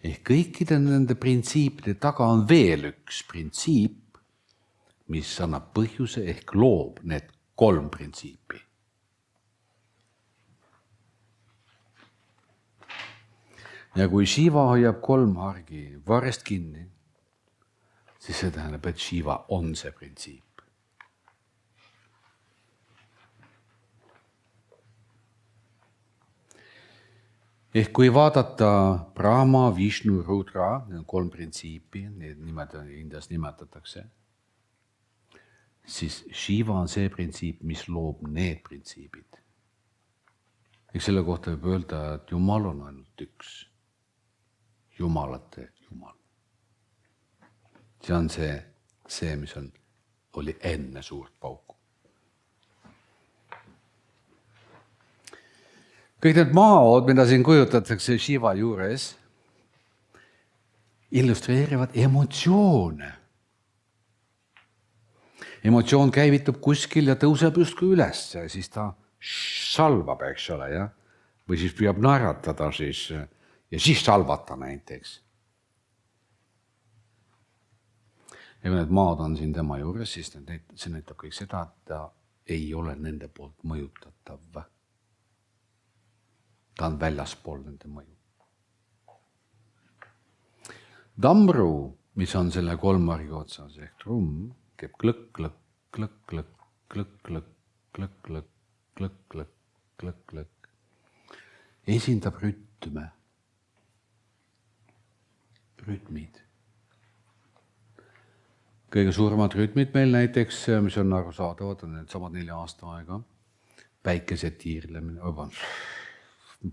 Ehk kõikide nende printsiipide taga on veel üks printsiip, mis annab põhjuse ehk loob need 3 printsiipi. Ja kui Shiva hoiab 3 hargi varrest kinni, siis see tähendab, et Shiva on see printsiip. Ehk kui vaadata Brahma, Vishnu, Rudra, need on 3 printsiipi, need nimed Indias nimetatakse, siis Shiva on see printsiip, mis loob need printsiibid. Ehk selle kohta võib öelda, et Jumal on ainult üks. Jumalate Jumal. See on see mis oli enne suurt pauku. Kõik need maaod, mida siin kujutatakse Shiva juures, illustreerivad emotsioone. Emotsioon käivitub kuskil ja tõuseb justkui üles ja siis ta salvab, eks ole, jah? Või siis püüab naeratada siis ja siis salvata näiteks. Ja kui need maad on siin tema juures, siis see näitab kõik seda, et ta ei ole nende poolt mõjutatav. Ta on väljaspool nende mõju. Tamru, mis on selle kolmmargi otsas ehk trumm, käib klõkk, klõkk, klõkk, klõkk, klõkk, klõkk, klõkk, klõkk, klõkk, klõkk, klõkk, klõkk. Esindab rütme. Rütmid. Kõige suuremad rütmid meil näiteks, mis on arusaadavad, on need samad 4 aasta aega. Päikese tiirlemine,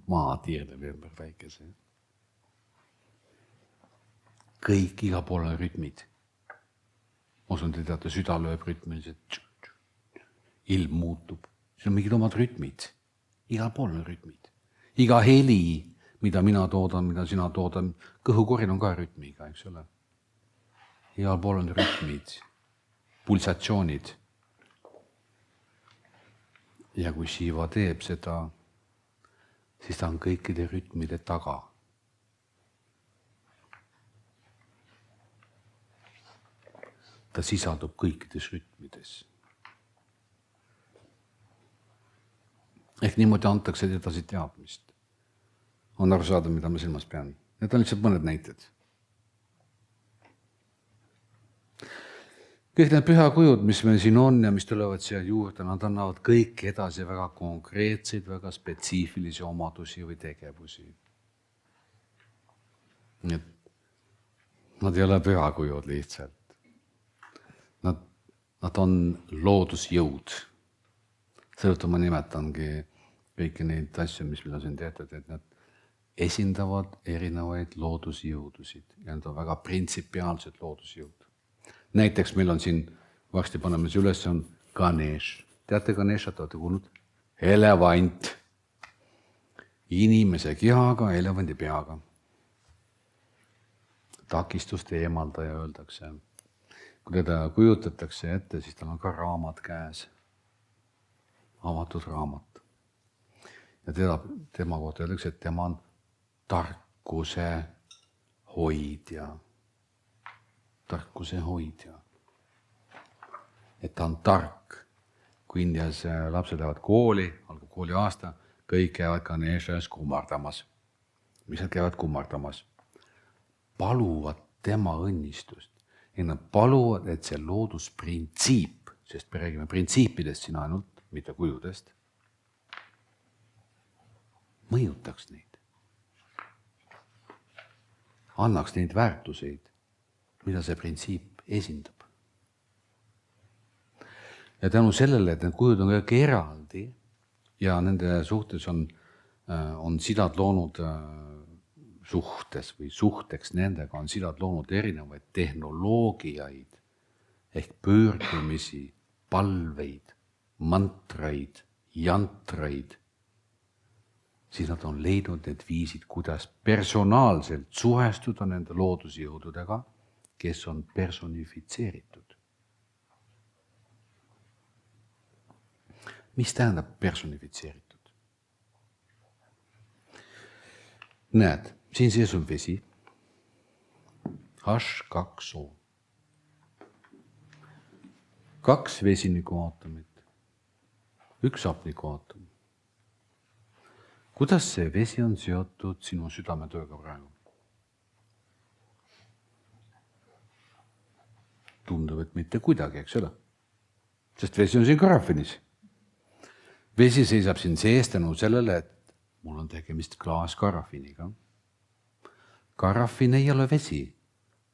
maa tiirlemine ümber päikese. Kõik iga pool on rütmid. Osun te teate, süda lööb rütmiliselt. Ilm muutub. See on mingid omad rütmid. Igal pool on rütmid. Iga heli, mida mina toodan, mida sina toodan, kõhukorin on ka rütmiga, eks ole. Igal pool on rütmid, pulsatsioonid. Ja kui Shiva teeb seda, siis ta on kõikide rütmide taga. Ta sisaldub kõikides rütmides. Ehk niimoodi antakse edasi teadmist. On aru saada, mida ma silmas pean. Need on lihtsalt mõned näited. Kõik need pühakujud, mis meil siin on ja mis tulevad siia juurde, nad annavad kõik edasi väga konkreetseid, väga spetsiifilisi omadusi või tegevusi. Nii et nad ei ole pühakujud lihtsalt. Nad on loodusjõud. Seetõttu ma nimetangi kõiki neid asju, mis meil on siin tehtud, et nad esindavad erinevaid loodusjõudusid ja need on väga printsipiaalsed loodusjõud. Näiteks meil on siin, varsti paneme see üles, on Ganesh. Teate Ganeshat, olete kuulnud? Elevant. Inimese kehaga, elevandi peaga. Takistuste eemaldaja öeldakse. Kui teda kujutatakse ette, siis tal on ka raamat käes. Avatud raamat. Ja tema kohta öeldakse, et tema on tarkuse hoidja. Tarkuse hoidja. Et ta on tark. Kui Indias lapsed lähevad kooli, algab kooli aasta, kõik käivad Ganeshas kummardamas. Mis nad käivad kummardamas? Paluvad tema õnnistust. Ja nad paluvad, et see loodusprintsiip, sest me räägime printsiipidest siin ainult, mitte kujudest, mõjutaks neid. Annaks neid väärtuseid, mida see printsiip esindab. Ja tänu sellele, et need kujud on kõik eraldi ja nende suhtes on sidad loonud suhtes või suhteks nendega on sidad loonud erinevaid tehnoloogiaid ehk pöördumisi, palveid, mantraid, jantraid, siis nad on leidnud need viisid, kuidas personaalselt suhestuda nende loodusjõududega, kes on personifitseeritud. Mis tähendab personifitseeritud? Näed, siin sees on vesi. H2O. 2 vesinikuaatomit. 1 hapnikuaatom. Kuidas see vesi on seotud sinu südametööga praegu? Tundub, et mitte kuidagi, eks ole? Sest vesi on siin karaffinis. Vesi seisab siin sees tänu sellele, et mul on tegemist klaaskarafiniga. Karaffin ei ole vesi.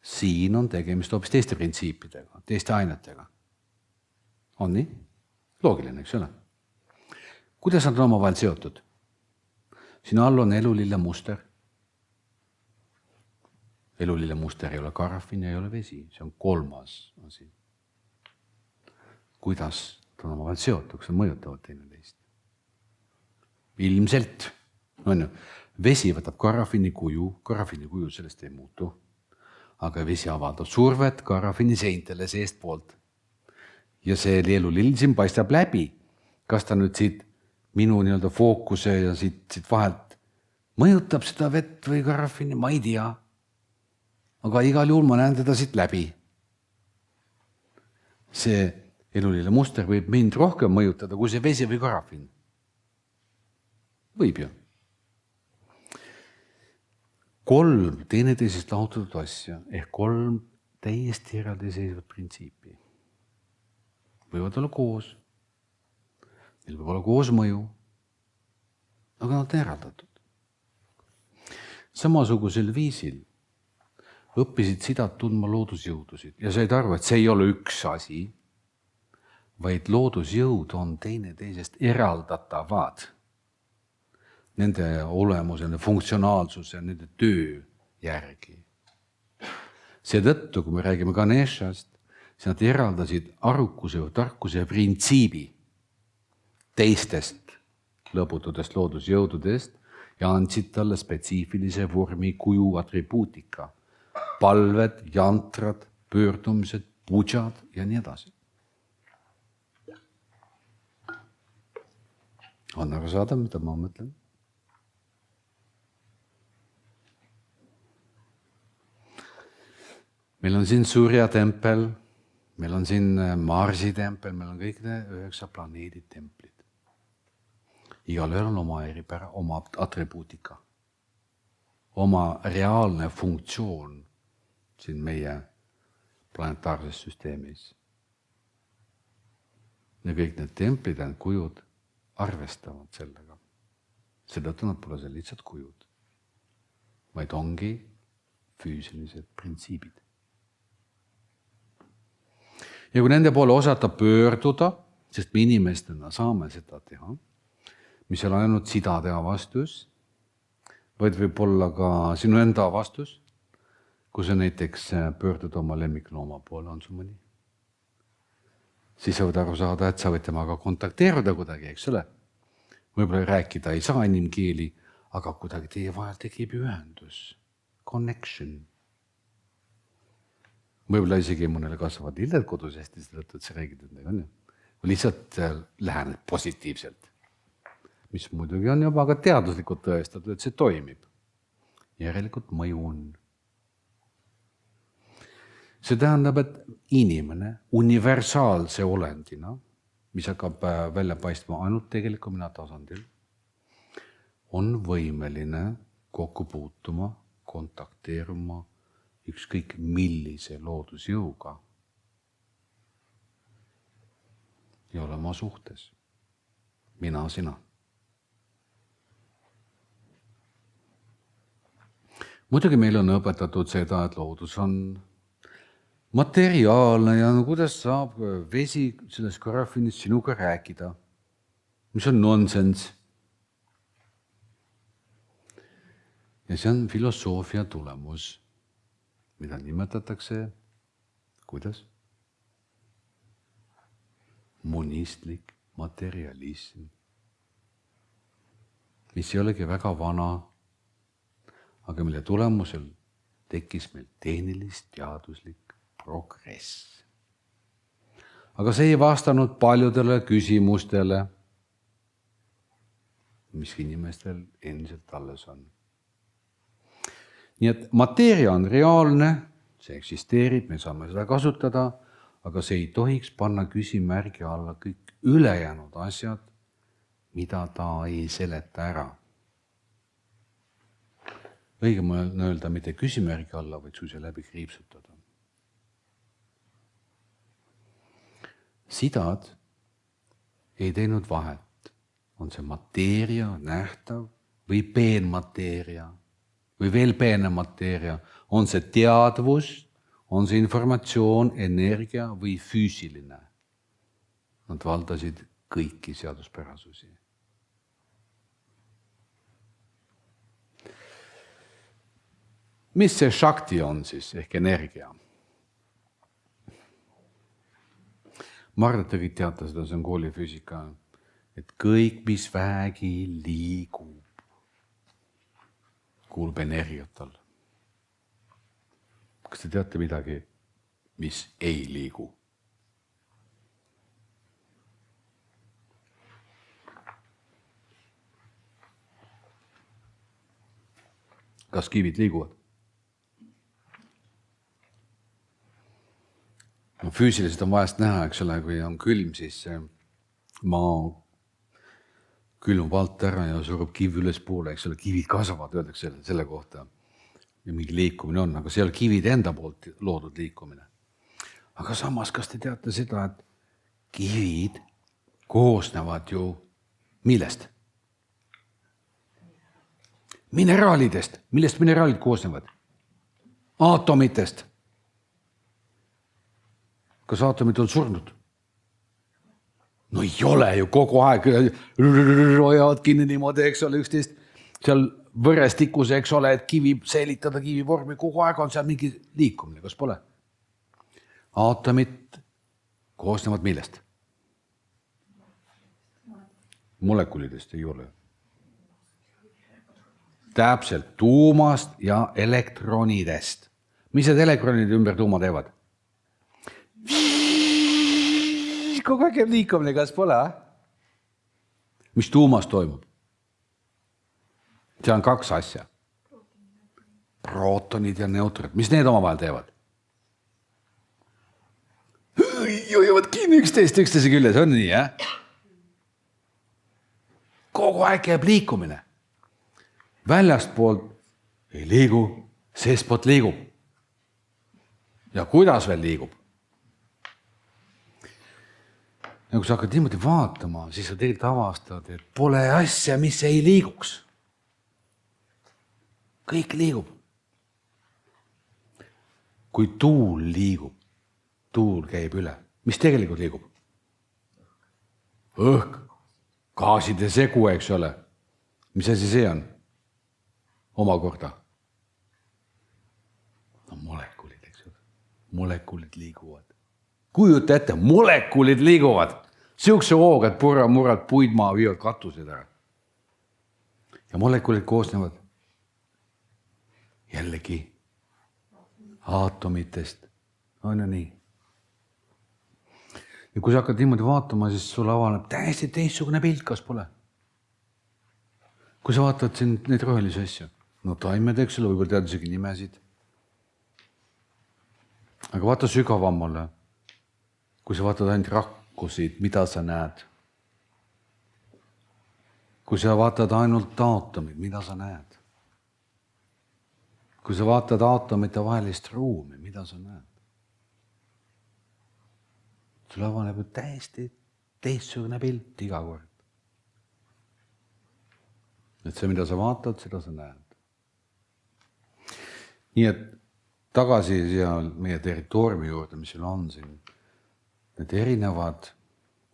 Siin on tegemist hoopis teiste printsiipidega, teiste ainetega. On nii? Loogiline, eks ole? Kuidas nad on omavahel seotud? Siin all on elulille muster. Elulille muster ei ole karaffin ja ei ole vesi. See on 3. asi. Kuidas ta on omavahel seotud, kas mõjutavad teineteist? Ilmselt. On ju, vesi võtab karaffini kuju, sellest ei muutu. Aga vesi avaldab survet karaffini seintele seest poolt. ja see leelulill siin paistab läbi. Kas ta nüüd siit minu nii-öelda fookuse ja siit vahelt mõjutab seda vett või karafini, ma ei tea. Aga igal juhul ma näen teda siit läbi. See elulille muster võib mind rohkem mõjutada kui see vesi või karafin. Võib ju. 3 teineteisest lahutatud asja ehk 3 täiesti eraldiseisvat printsiipi. Võivad olla koos. Neil võib olla koos mõju. Aga nad on eraldatud. Samasugusel viisil õppisid sidad tundma loodusjõudusid ja said aru, et see ei ole üks asi, vaid loodusjõud on teineteisest eraldatavad. Nende olemuse, nende funktsionaalsuse, nende töö järgi. Seetõttu, kui me räägime Ganeshast, siis nad eraldasid arukuse või tarkuse printsiibi teistest lõbutudest loodusjõududest ja andsid talle spetsiifilise vormi kuju atribuutika. Palved, jantrad, pöördumised, pujad ja nii edasi. On aru saada, mida ma mõtlen? Meil on siin Surja tempel, meil on siin Marsi tempel, meil on kõik 9 planeedid templid. Igalühel on oma eripära, oma atribuutika, oma reaalne funktsioon siin meie planetaarses süsteemis. Ja kõik need templid ja kujud arvestavad sellega. Seetõttu nad pole see lihtsalt kujud, vaid ongi füüsilised printsiibid. Ja kui nende poole osata pöörduda, sest me inimestena saame seda teha, mis ei ole ainult sidade avastus, vaid võib olla ka sinu enda avastus, kui sa näiteks pöördud oma lemmiklooma poole, on sul mõni. Siis sa võid aru saada, et sa võid temaga kontakteeruda kuidagi, eks ole. Võib-olla rääkida ei saa inimkeeli, aga kuidagi teie vahel tekib ühendus, connection. Võib-olla isegi mõnele kasvavad lilled kodus hästi, et sa räägid nendega, on ju. Või lihtsalt lähened positiivselt, mis muidugi on juba ka teaduslikult tõestatud, et see toimib. Järelikult mõju on. See tähendab, et inimene universaalse olendina, mis hakkab välja paistma ainult tegeliku mina tasandil, on võimeline kokku puutuma, kontakteeruma ükskõik millise loodusjõuga ja olema suhtes. Mina, sina. Muidugi meil on õpetatud seda, et loodus on materiaalne ja kuidas saab vesi selles karafinis sinuga rääkida, mis on nonsense. Ja see on filosoofia tulemus, mida nimetatakse, kuidas? Monistlik materialism, mis ei olegi väga vana, aga mille tulemusel tekkis meil tehnilist-teaduslik progress. Aga see ei vastanud paljudele küsimustele, mis inimestel endiselt alles on. Nii et mateeria on reaalne, see eksisteerib, me saame seda kasutada, aga see ei tohiks panna küsimärgi alla kõik ülejäänud asjad, mida ta ei seleta ära. Õigem on öelda mitte küsimärgi alla, vaid suisa läbi kriipsutada. Sidad ei teinud vahet, on see mateeria nähtav või peenmateeria või veel peene mateeria, on see teadvus, on see informatsioon, energia või füüsiline. Nad valdasid kõiki seaduspärasusi. Mis see Shakti on siis, ehk energia? Ma arvan, et te kõik teate seda, see on koolifüüsika, et kõik, mis väegi liigub, kuulub energiat tal. Kas te teate midagi, mis ei liigu? kas kivid liiguvad? No, füüsiliselt on vahest näha, eks ole, kui on külm, siis maa külmub alt ära ja surub kivi üles poole, eks ole, kivid kasvavad, öeldakse selle kohta. Ja mingi liikumine on, aga see ei ole kivide enda poolt loodud liikumine. Aga samas, kas te teate seda, et kivid koosnevad ju millest? Mineraalidest. Millest mineraalid koosnevad? Aatomitest. Kas aatomid on surnud? No ei ole ju kogu aeg hoiavad kinni niimoodi, eks ole, üksteist seal võrestikus, eks ole, et kivi säilitada kivi vormi, kogu aeg on seal mingi liikumine, kas pole? Aatomid koosnevad millest? Molekulidest ei ole. Täpselt tuumast ja elektronidest. Mis need elektronid ümber tuuma teevad? Kogu aeg jääb liikumine, kas pole? Mis tuumas toimub? See on kaks asja. Prootonid ja neutronid. Mis need omavahel teevad? Hoiavad kinni üksteise küljes, on nii, jah? Kogu aeg jääb liikumine. Väljast poolt ei liigu, seestpoolt liigub. Ja kuidas veel liigub? Ja kui sa hakkad niimoodi vaatama, siis sa tegelikult avastad, et pole asja, mis ei liiguks. Kõik liigub. Kui tuul liigub, tuul käib üle. Mis tegelikult liigub? Õhk, gaaside segu, eks ole. Mis asi see on? Omakorda. No molekulid, eks ole. Molekulid liiguvad. Kujuta ette, molekulid liiguvad. Sihukese hooga, et murrad puid maa, viivad katused ära. Ja molekulid koosnevad jällegi aatomitest. On ju nii? Ja kui sa hakkad niimoodi vaatama, siis sul avaneb täiesti teistsugune pilt, kas pole? Kui sa vaatad siin neid rohelisi asju, no taimed, eks ole, võib-olla tead isegi nimesid. Aga vaata sügavamale. Kui sa vaatad ainult rakkusid, mida sa näed? Kui sa vaatad ainult aatomid, mida sa näed? Kui sa vaatad aatomite vahelist ruumi, mida sa näed? Sul avaneb täiesti teistsugune pilt iga kord. Et see, mida sa vaatad, seda sa näed. Nii et tagasi seal meie territooriumi juurde, mis seal on siin, need erinevad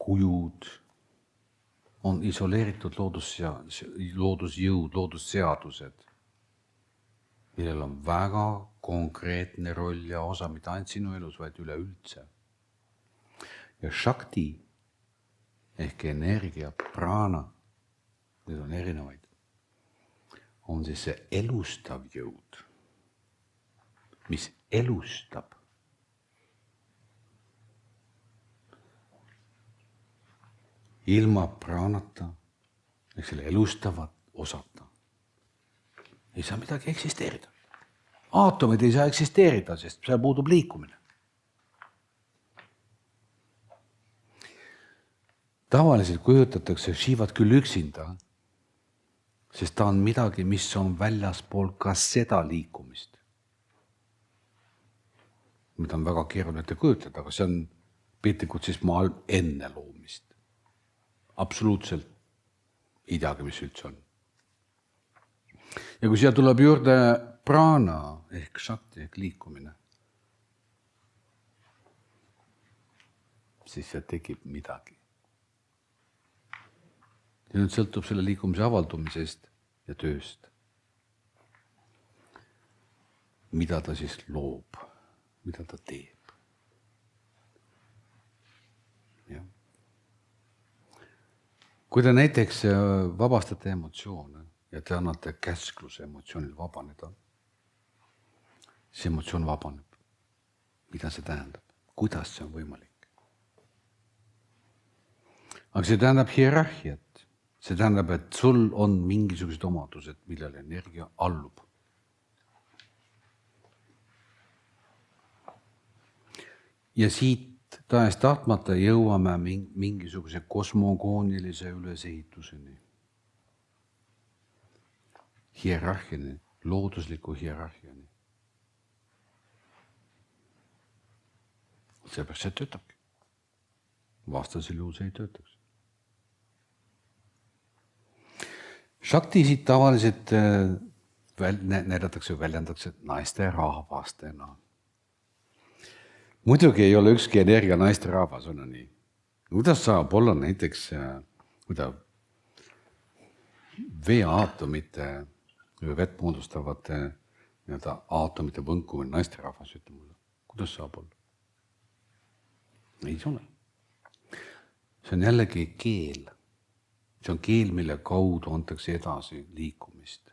kujud on isoleeritud loodusjõud, loodusseadused, millel on väga konkreetne roll ja osa mitte ainult sinu elus, vaid üleüldse. Ja Shakti ehk energia, prana, need on erinevaid, on siis see elustav jõud, mis elustab. Ilma praanata, ehk selle elustavat osata, ei saa midagi eksisteerida. Aatomid ei saa eksisteerida, sest seal puudub liikumine. Tavaliselt kujutatakse Shivat küll üksinda, sest ta on midagi, mis on väljaspool ka seda liikumist. Mida on väga keeruline kujutada, aga see on piltlikult siis maailm enne loomist. Absoluutselt ei teagi, mis üldse on. Ja kui siia tuleb juurde prana ehk shakti ehk liikumine, siis see tekib midagi. Ja nüüd sõltub selle liikumise avaldumisest ja tööst. Mida ta siis loob, mida ta teeb. Ja. Kui te näiteks vabastate emotsioone ja te annate käskluse emotsioonil vabaneda, see emotsioon vabaneb. Mida see tähendab? Kuidas see on võimalik? Aga see tähendab hierarhiat. See tähendab, et sul on mingisugused omadused, millele energia allub. Ja siit tahes tahtmata jõuame mingisuguse kosmogoonilise ülesehituseni. Hierarhiani, loodusliku hierarhiani. Seepärast see töötabki. Vastasel juhul see ei töötaks. Shaktisid tavaliselt väljendatakse naiste rahvastena. Muidugi ei ole ükski energia naiste rahvas, on nii. Kuidas saab olla näiteks veeaatomite või vett moodustavate aatomite võnkumine naiste rahvas, ütleme mulle. Kuidas saab olla? Ei ole. See on jällegi keel. See on keel, mille kaudu antakse edasi liikumist.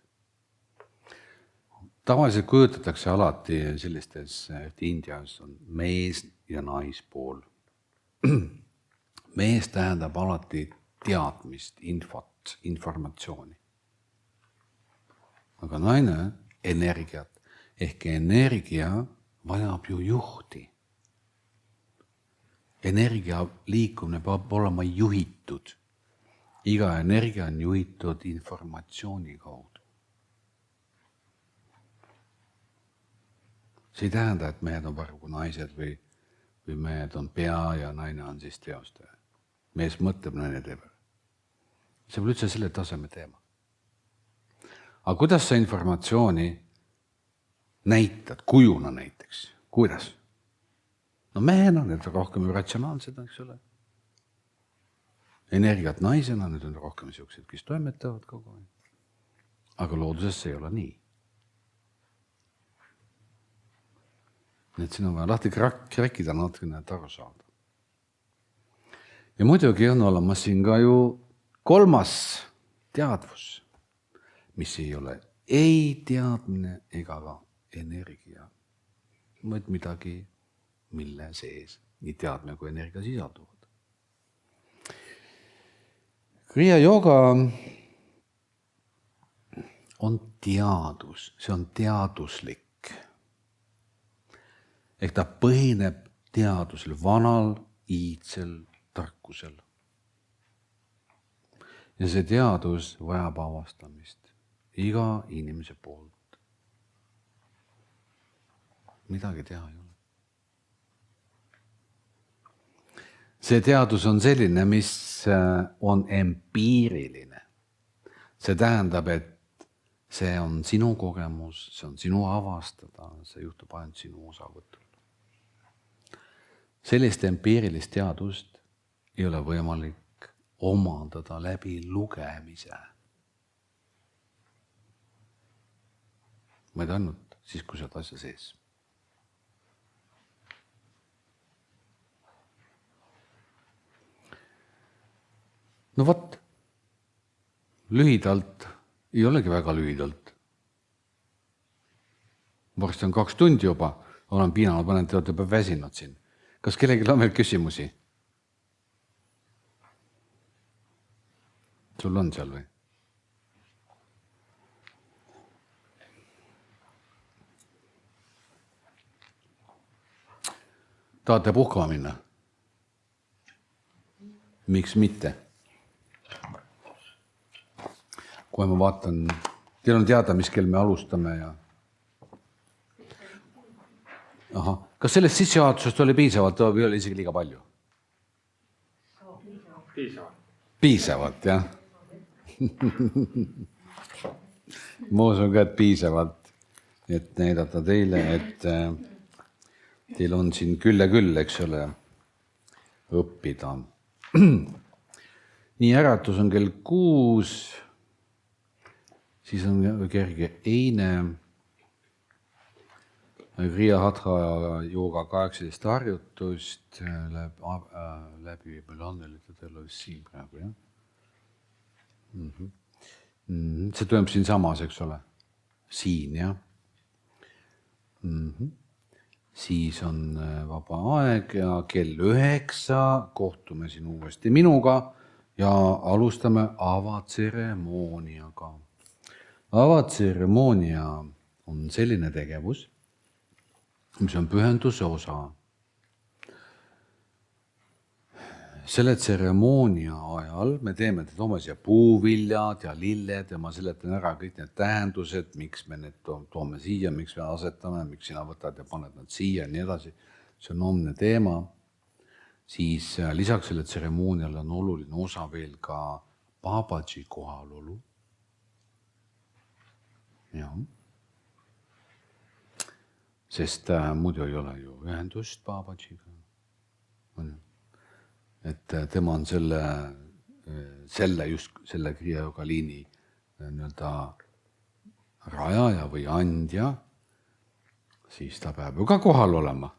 Tavaliselt kujutatakse alati sellistes, et Indias on mees ja naispool. Mees tähendab alati teadmist, infot, informatsiooni. Aga naine energiat, ehk energia vajab ju juhti. Energia liikumine peab olema juhitud. Iga energia on juhitud informatsiooni kaudu. See ei tähenda, et mehed on parem kui naised või mehed on pea ja naine on siis teostaja. Mees mõtleb, naine teeb. See on üldse selle taseme teema. Aga kuidas sa informatsiooni näitad, kujuna näiteks? Kuidas? No mehena need on rohkem ratsionaalsed, eks ole. Energiat naisena, need on rohkem sellised, kes toimetavad kogu aeg. Aga looduses see ei ole nii. Nii et siin on vaja lahti kräkida natukene, et aru saada. Ja muidugi on olemas siin ka ju kolmas teadvus, mis ei ole ei teadmine ega ka energia, vaid midagi, mille sees nii teadmine kui energia sisalduvad. Kriya jooga on teadus, see on teaduslik. Ehk ta põhineb teadusel, vanal, iidsel tarkusel. Ja see teadus vajab avastamist iga inimese poolt. Midagi teha ei ole. See teadus on selline, mis on empiiriline. See tähendab, et see on sinu kogemus, see on sinu avastada, see juhtub ainult sinu osavõtul. Sellist empiirilist teadust ei ole võimalik omandada läbi lugemise. Vaid ainult siis, kui sa oled asja sees. No vot, lühidalt, ei olegi väga lühidalt. Varsti on 2 tundi juba, olen piinanud, panen, te olete juba väsinud siin. Kas kellelgi on veel küsimusi? Sul on seal või? Tahate puhkama minna? Miks mitte? Kui ma vaatan, teil on teada, mis kell me alustame ja... Aha. Kas sellest sissejuhatusest oli piisavalt või oli isegi liiga palju? Piisavalt, jah. Ma usun ka, et piisavalt, et näidata teile, et teil on siin küll ja küll, eks ole, õppida. Nii äratus on kell 6, siis on kerge eine. Kriya Hatha jooga 18 harjutust läbi Melanelite teil siin praegu, jah? See toimub siin samas, eks ole? Siin, jah? Siis on vaba aeg ja kell 9 kohtume siin uuesti minuga ja alustame avatseremooniaga. Avatseremoonia on selline tegevus, mis on pühenduse osa. selle tseremoonia ajal me toome siia puuviljad ja lilled ja ma seletan ära kõik need tähendused, miks me need toome siia, miks me asetame, miks sina võtad ja paned nad siia ja nii edasi. See on homne teema. Siis lisaks selle tseremooniale on oluline osa veel ka Babaji kohalolu. Jah. Sest muidu ei ole ju ühendust Babajiga. Et tema on selle Kriya Yoga liini rajaja või andja, siis ta peab ju ka kohal olema.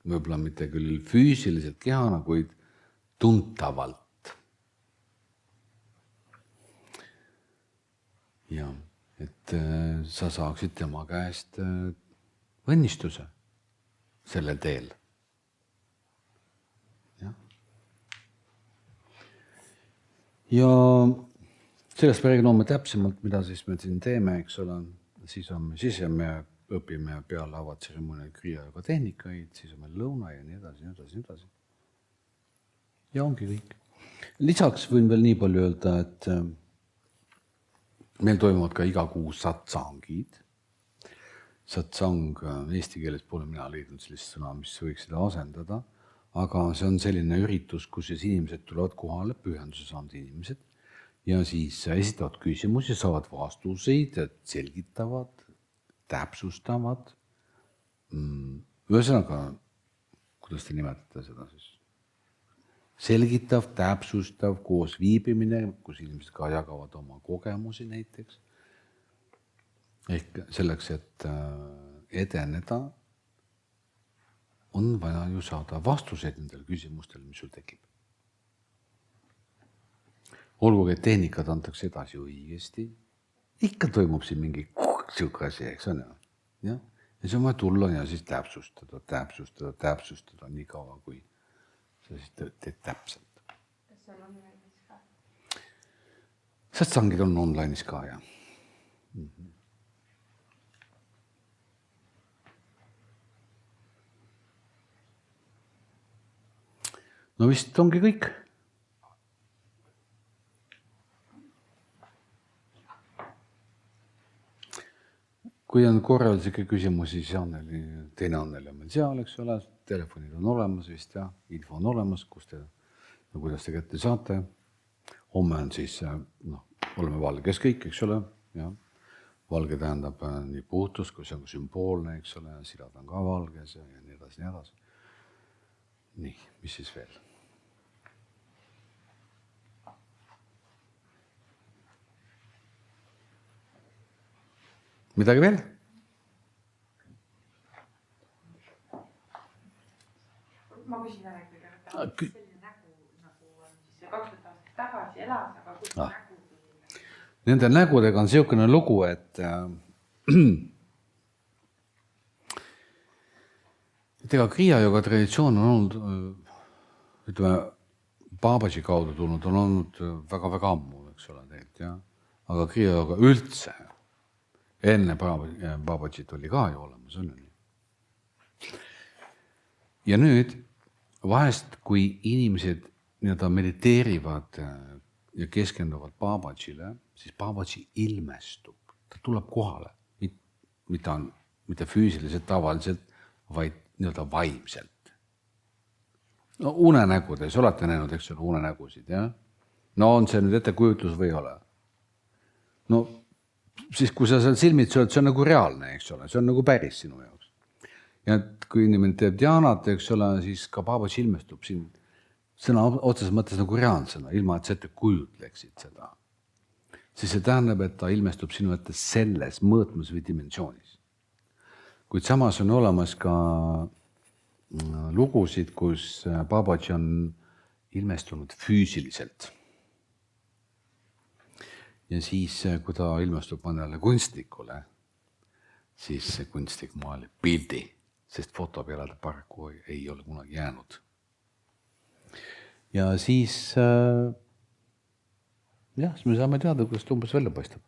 Võib-olla mitte küll füüsiliselt kehana, kuid tuntavalt. Ja, et sa saaksid tema käest õnnistuse sellel teel. Ja sellest räägime täpsemalt, mida siis me siin teeme, eks ole. Siis me õpime peale avatseremoonial Kriya Yoga tehnikaid, siis on meil lõuna ja nii edasi. Ja ongi kõik. Lisaks võin veel nii palju öelda, et meil toimuvad ka iga kuu satsangid. Satsang eesti keeles pole mina leidnud sellist sõna, mis võiks seda asendada, aga see on selline üritus, kus siis inimesed tulevad kohale, pühenduse saanud inimesed, ja siis esitavad küsimusi, saavad vastuseid, selgitavad, täpsustavad. Ühesõnaga, kuidas te nimetate seda siis? Selgitav, täpsustav, koos viibimine, kus inimesed ka jagavad oma kogemusi näiteks. Ehk selleks, et edeneda, on vaja ju saada vastuseid nendele küsimustele, mis sul tekib. Olgugi, et tehnikad antakse edasi õigesti, ikka toimub siin mingi siuke asi, eks on ju. Ja siis on vaja tulla ja siis täpsustada nii kaua, kui sa siis teed täpselt. Kas see on online'is ka? Satsangid on online'is ka, jah. No vist ongi kõik. Kui on korralduslikke küsimusi, siis teine Anneli on meil seal, eks ole, telefonid on olemas vist ja info on olemas, kuidas te kätte saate. Homme on siis, oleme valges kõik, eks ole, ja valge tähendab nii puhtus, kui see on sümboolne, eks ole, silad on ka valges ja nii edasi. Nii, mis siis veel? Midagi veel? Ma küsin ära kõigepealt, selline nägu, nagu on siis 20 aastat tagasi elas, aga kus nägu tuli? Nende nägudega on siukene lugu, et ega Kriya Yoga traditsioon on olnud, ütleme, Babaji kaudu tulnud, on olnud väga ammu, eks ole, tegelikult, ja. Aga Kriya Yoga üldse, enne Babajit oli ka ju olemas, on ju nii. Ja nüüd, vahest, kui inimesed mediteerivad ja keskenduvad Babajile, siis Babaji ilmestub, ta tuleb kohale, mitte füüsiliselt tavaliselt, vaid vaimselt. No unenägudes, olete näinud, eks ole, unenägusid, jah? No on see nüüd ettekujutlus või ei ole? No siis, kui sa seal silmitsi oled, see on nagu reaalne, eks ole, see on nagu päris sinu jaoks. Ja kui inimene teeb dhyanat, eks ole, siis ka Babaji ilmestub siin sõna otseses mõttes nagu reaalsena, ilma et sa ette kujutleksid seda. Siis see tähendab, et ta ilmestub sinu ette selles mõõtmes või dimensioonis. Kuid samas on olemas ka lugusid, kus Babaji on ilmestunud füüsiliselt. Ja siis, kui ta ilmestub mõnele kunstnikule, siis see kunstnik maalib pildi, sest foto peale ta paraku ei ole kunagi jäänud. Ja siis, siis me saame teada, kuidas ta umbes välja paistab.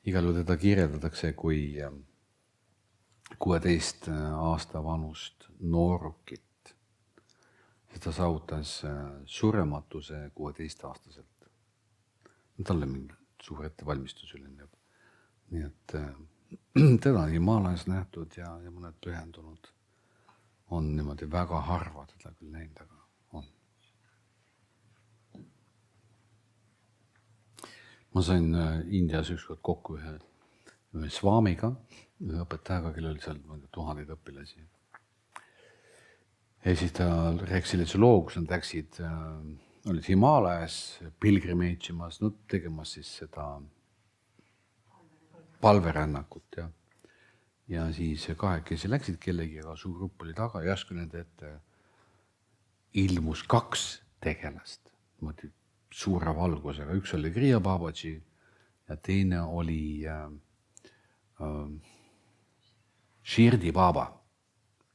Igal juhul teda kirjeldatakse kui 16 aasta vanust noorukit, ta saavutas surematuse 16-aastaselt. Talle mingi suur ettevalmistus üle. Nii et teda on Himaalajas nähtud ja mõned pühendunud on niimoodi väga harva teda küll näinud, aga on. Ma sain Indias ükskord kokku ühe svaamiga, ühe õpetajaga, kellel oli seal tuhandeid õpilasi. Ja siis ta rääkis sellise loo, kus nad läksid, olid Himaalajas pilgrimeetšimas, tegemas siis seda palverännakut ja siis kahekesi läksid kellegiga, suur grupp oli taga ja järsku nende ette ilmus 2 tegelast, suure valgusega. Üks oli Kriya Babaji ja teine oli Shirdi Baba.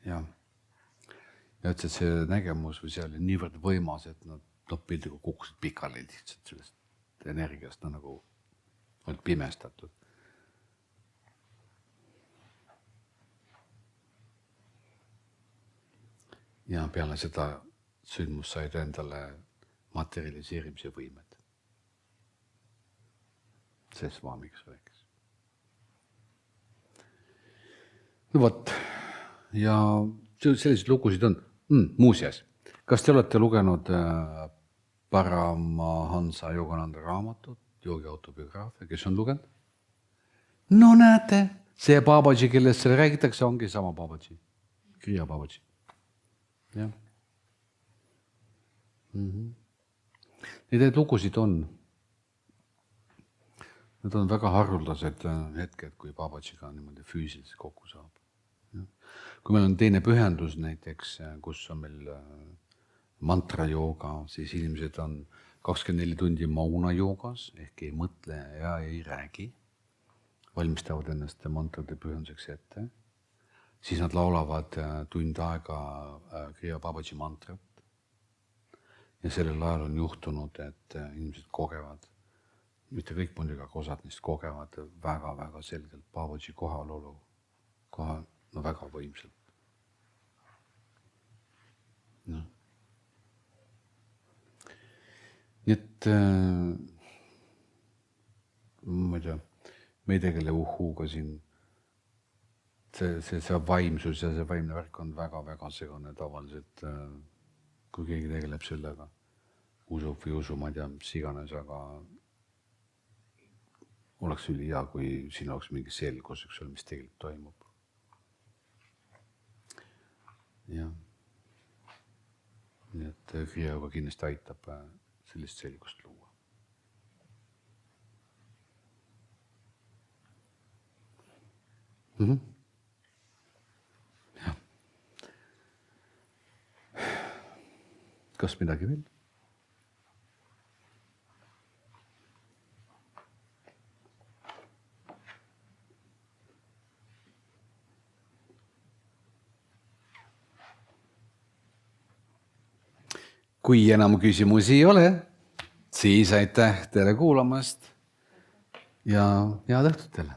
Ja ütles, et see nägemus või see oli niivõrd võimas, et nad pildiga kukkusid pikali lihtsalt sellest energiast, nagu olid pimestatud. Ja peale seda sündmus said endale materialiseerimise võimed. See svaami, kes rääkis. No võt, ja selliseid lugusid on. Muuseas, kas te olete lugenud Paramahansa Yogananda raamatut, joogi autobiograafia, kes on lugenud? No näete, see Babaji, kellest selle räägitakse, ongi sama Babaji, Kriya Babaji. Jah. Neid lugusid on. Need on väga haruldased hetked, kui Babajiga niimoodi füüsiliselt kokku saab. Kui meil on teine pühendus näiteks, kus on meil mantra jooga, siis inimesed on 24 tundi mauna joogas, ehk ei mõtle ja ei räägi, valmistavad ennast mantrade pühenduseks ette. Siis nad laulavad tund aega Kriya Babaji mantrat. Ja sellel ajal on juhtunud, et inimesed kogevad, mitte kõik muidugi, aga osad neist kogevad väga-väga selgelt Babaji kohalolu, väga võimselt. No. Nii et ma ei tea, me ei tegele uhuga siin. See vaimsus ja see vaimne värk on väga-väga segane tavaliselt, kui keegi tegeleb sellega, usub või usu, ma ei tea, mis iganes, aga oleks üli hea, kui siin oleks mingi selgus, mis tegelikult toimub. Ja. Nii et Kriyaga kindlasti aitab sellist selgust luua. Ja. Kas midagi veel? Kui enam küsimusi ei ole, siis aitäh teile kuulamast ja head õhtut teile.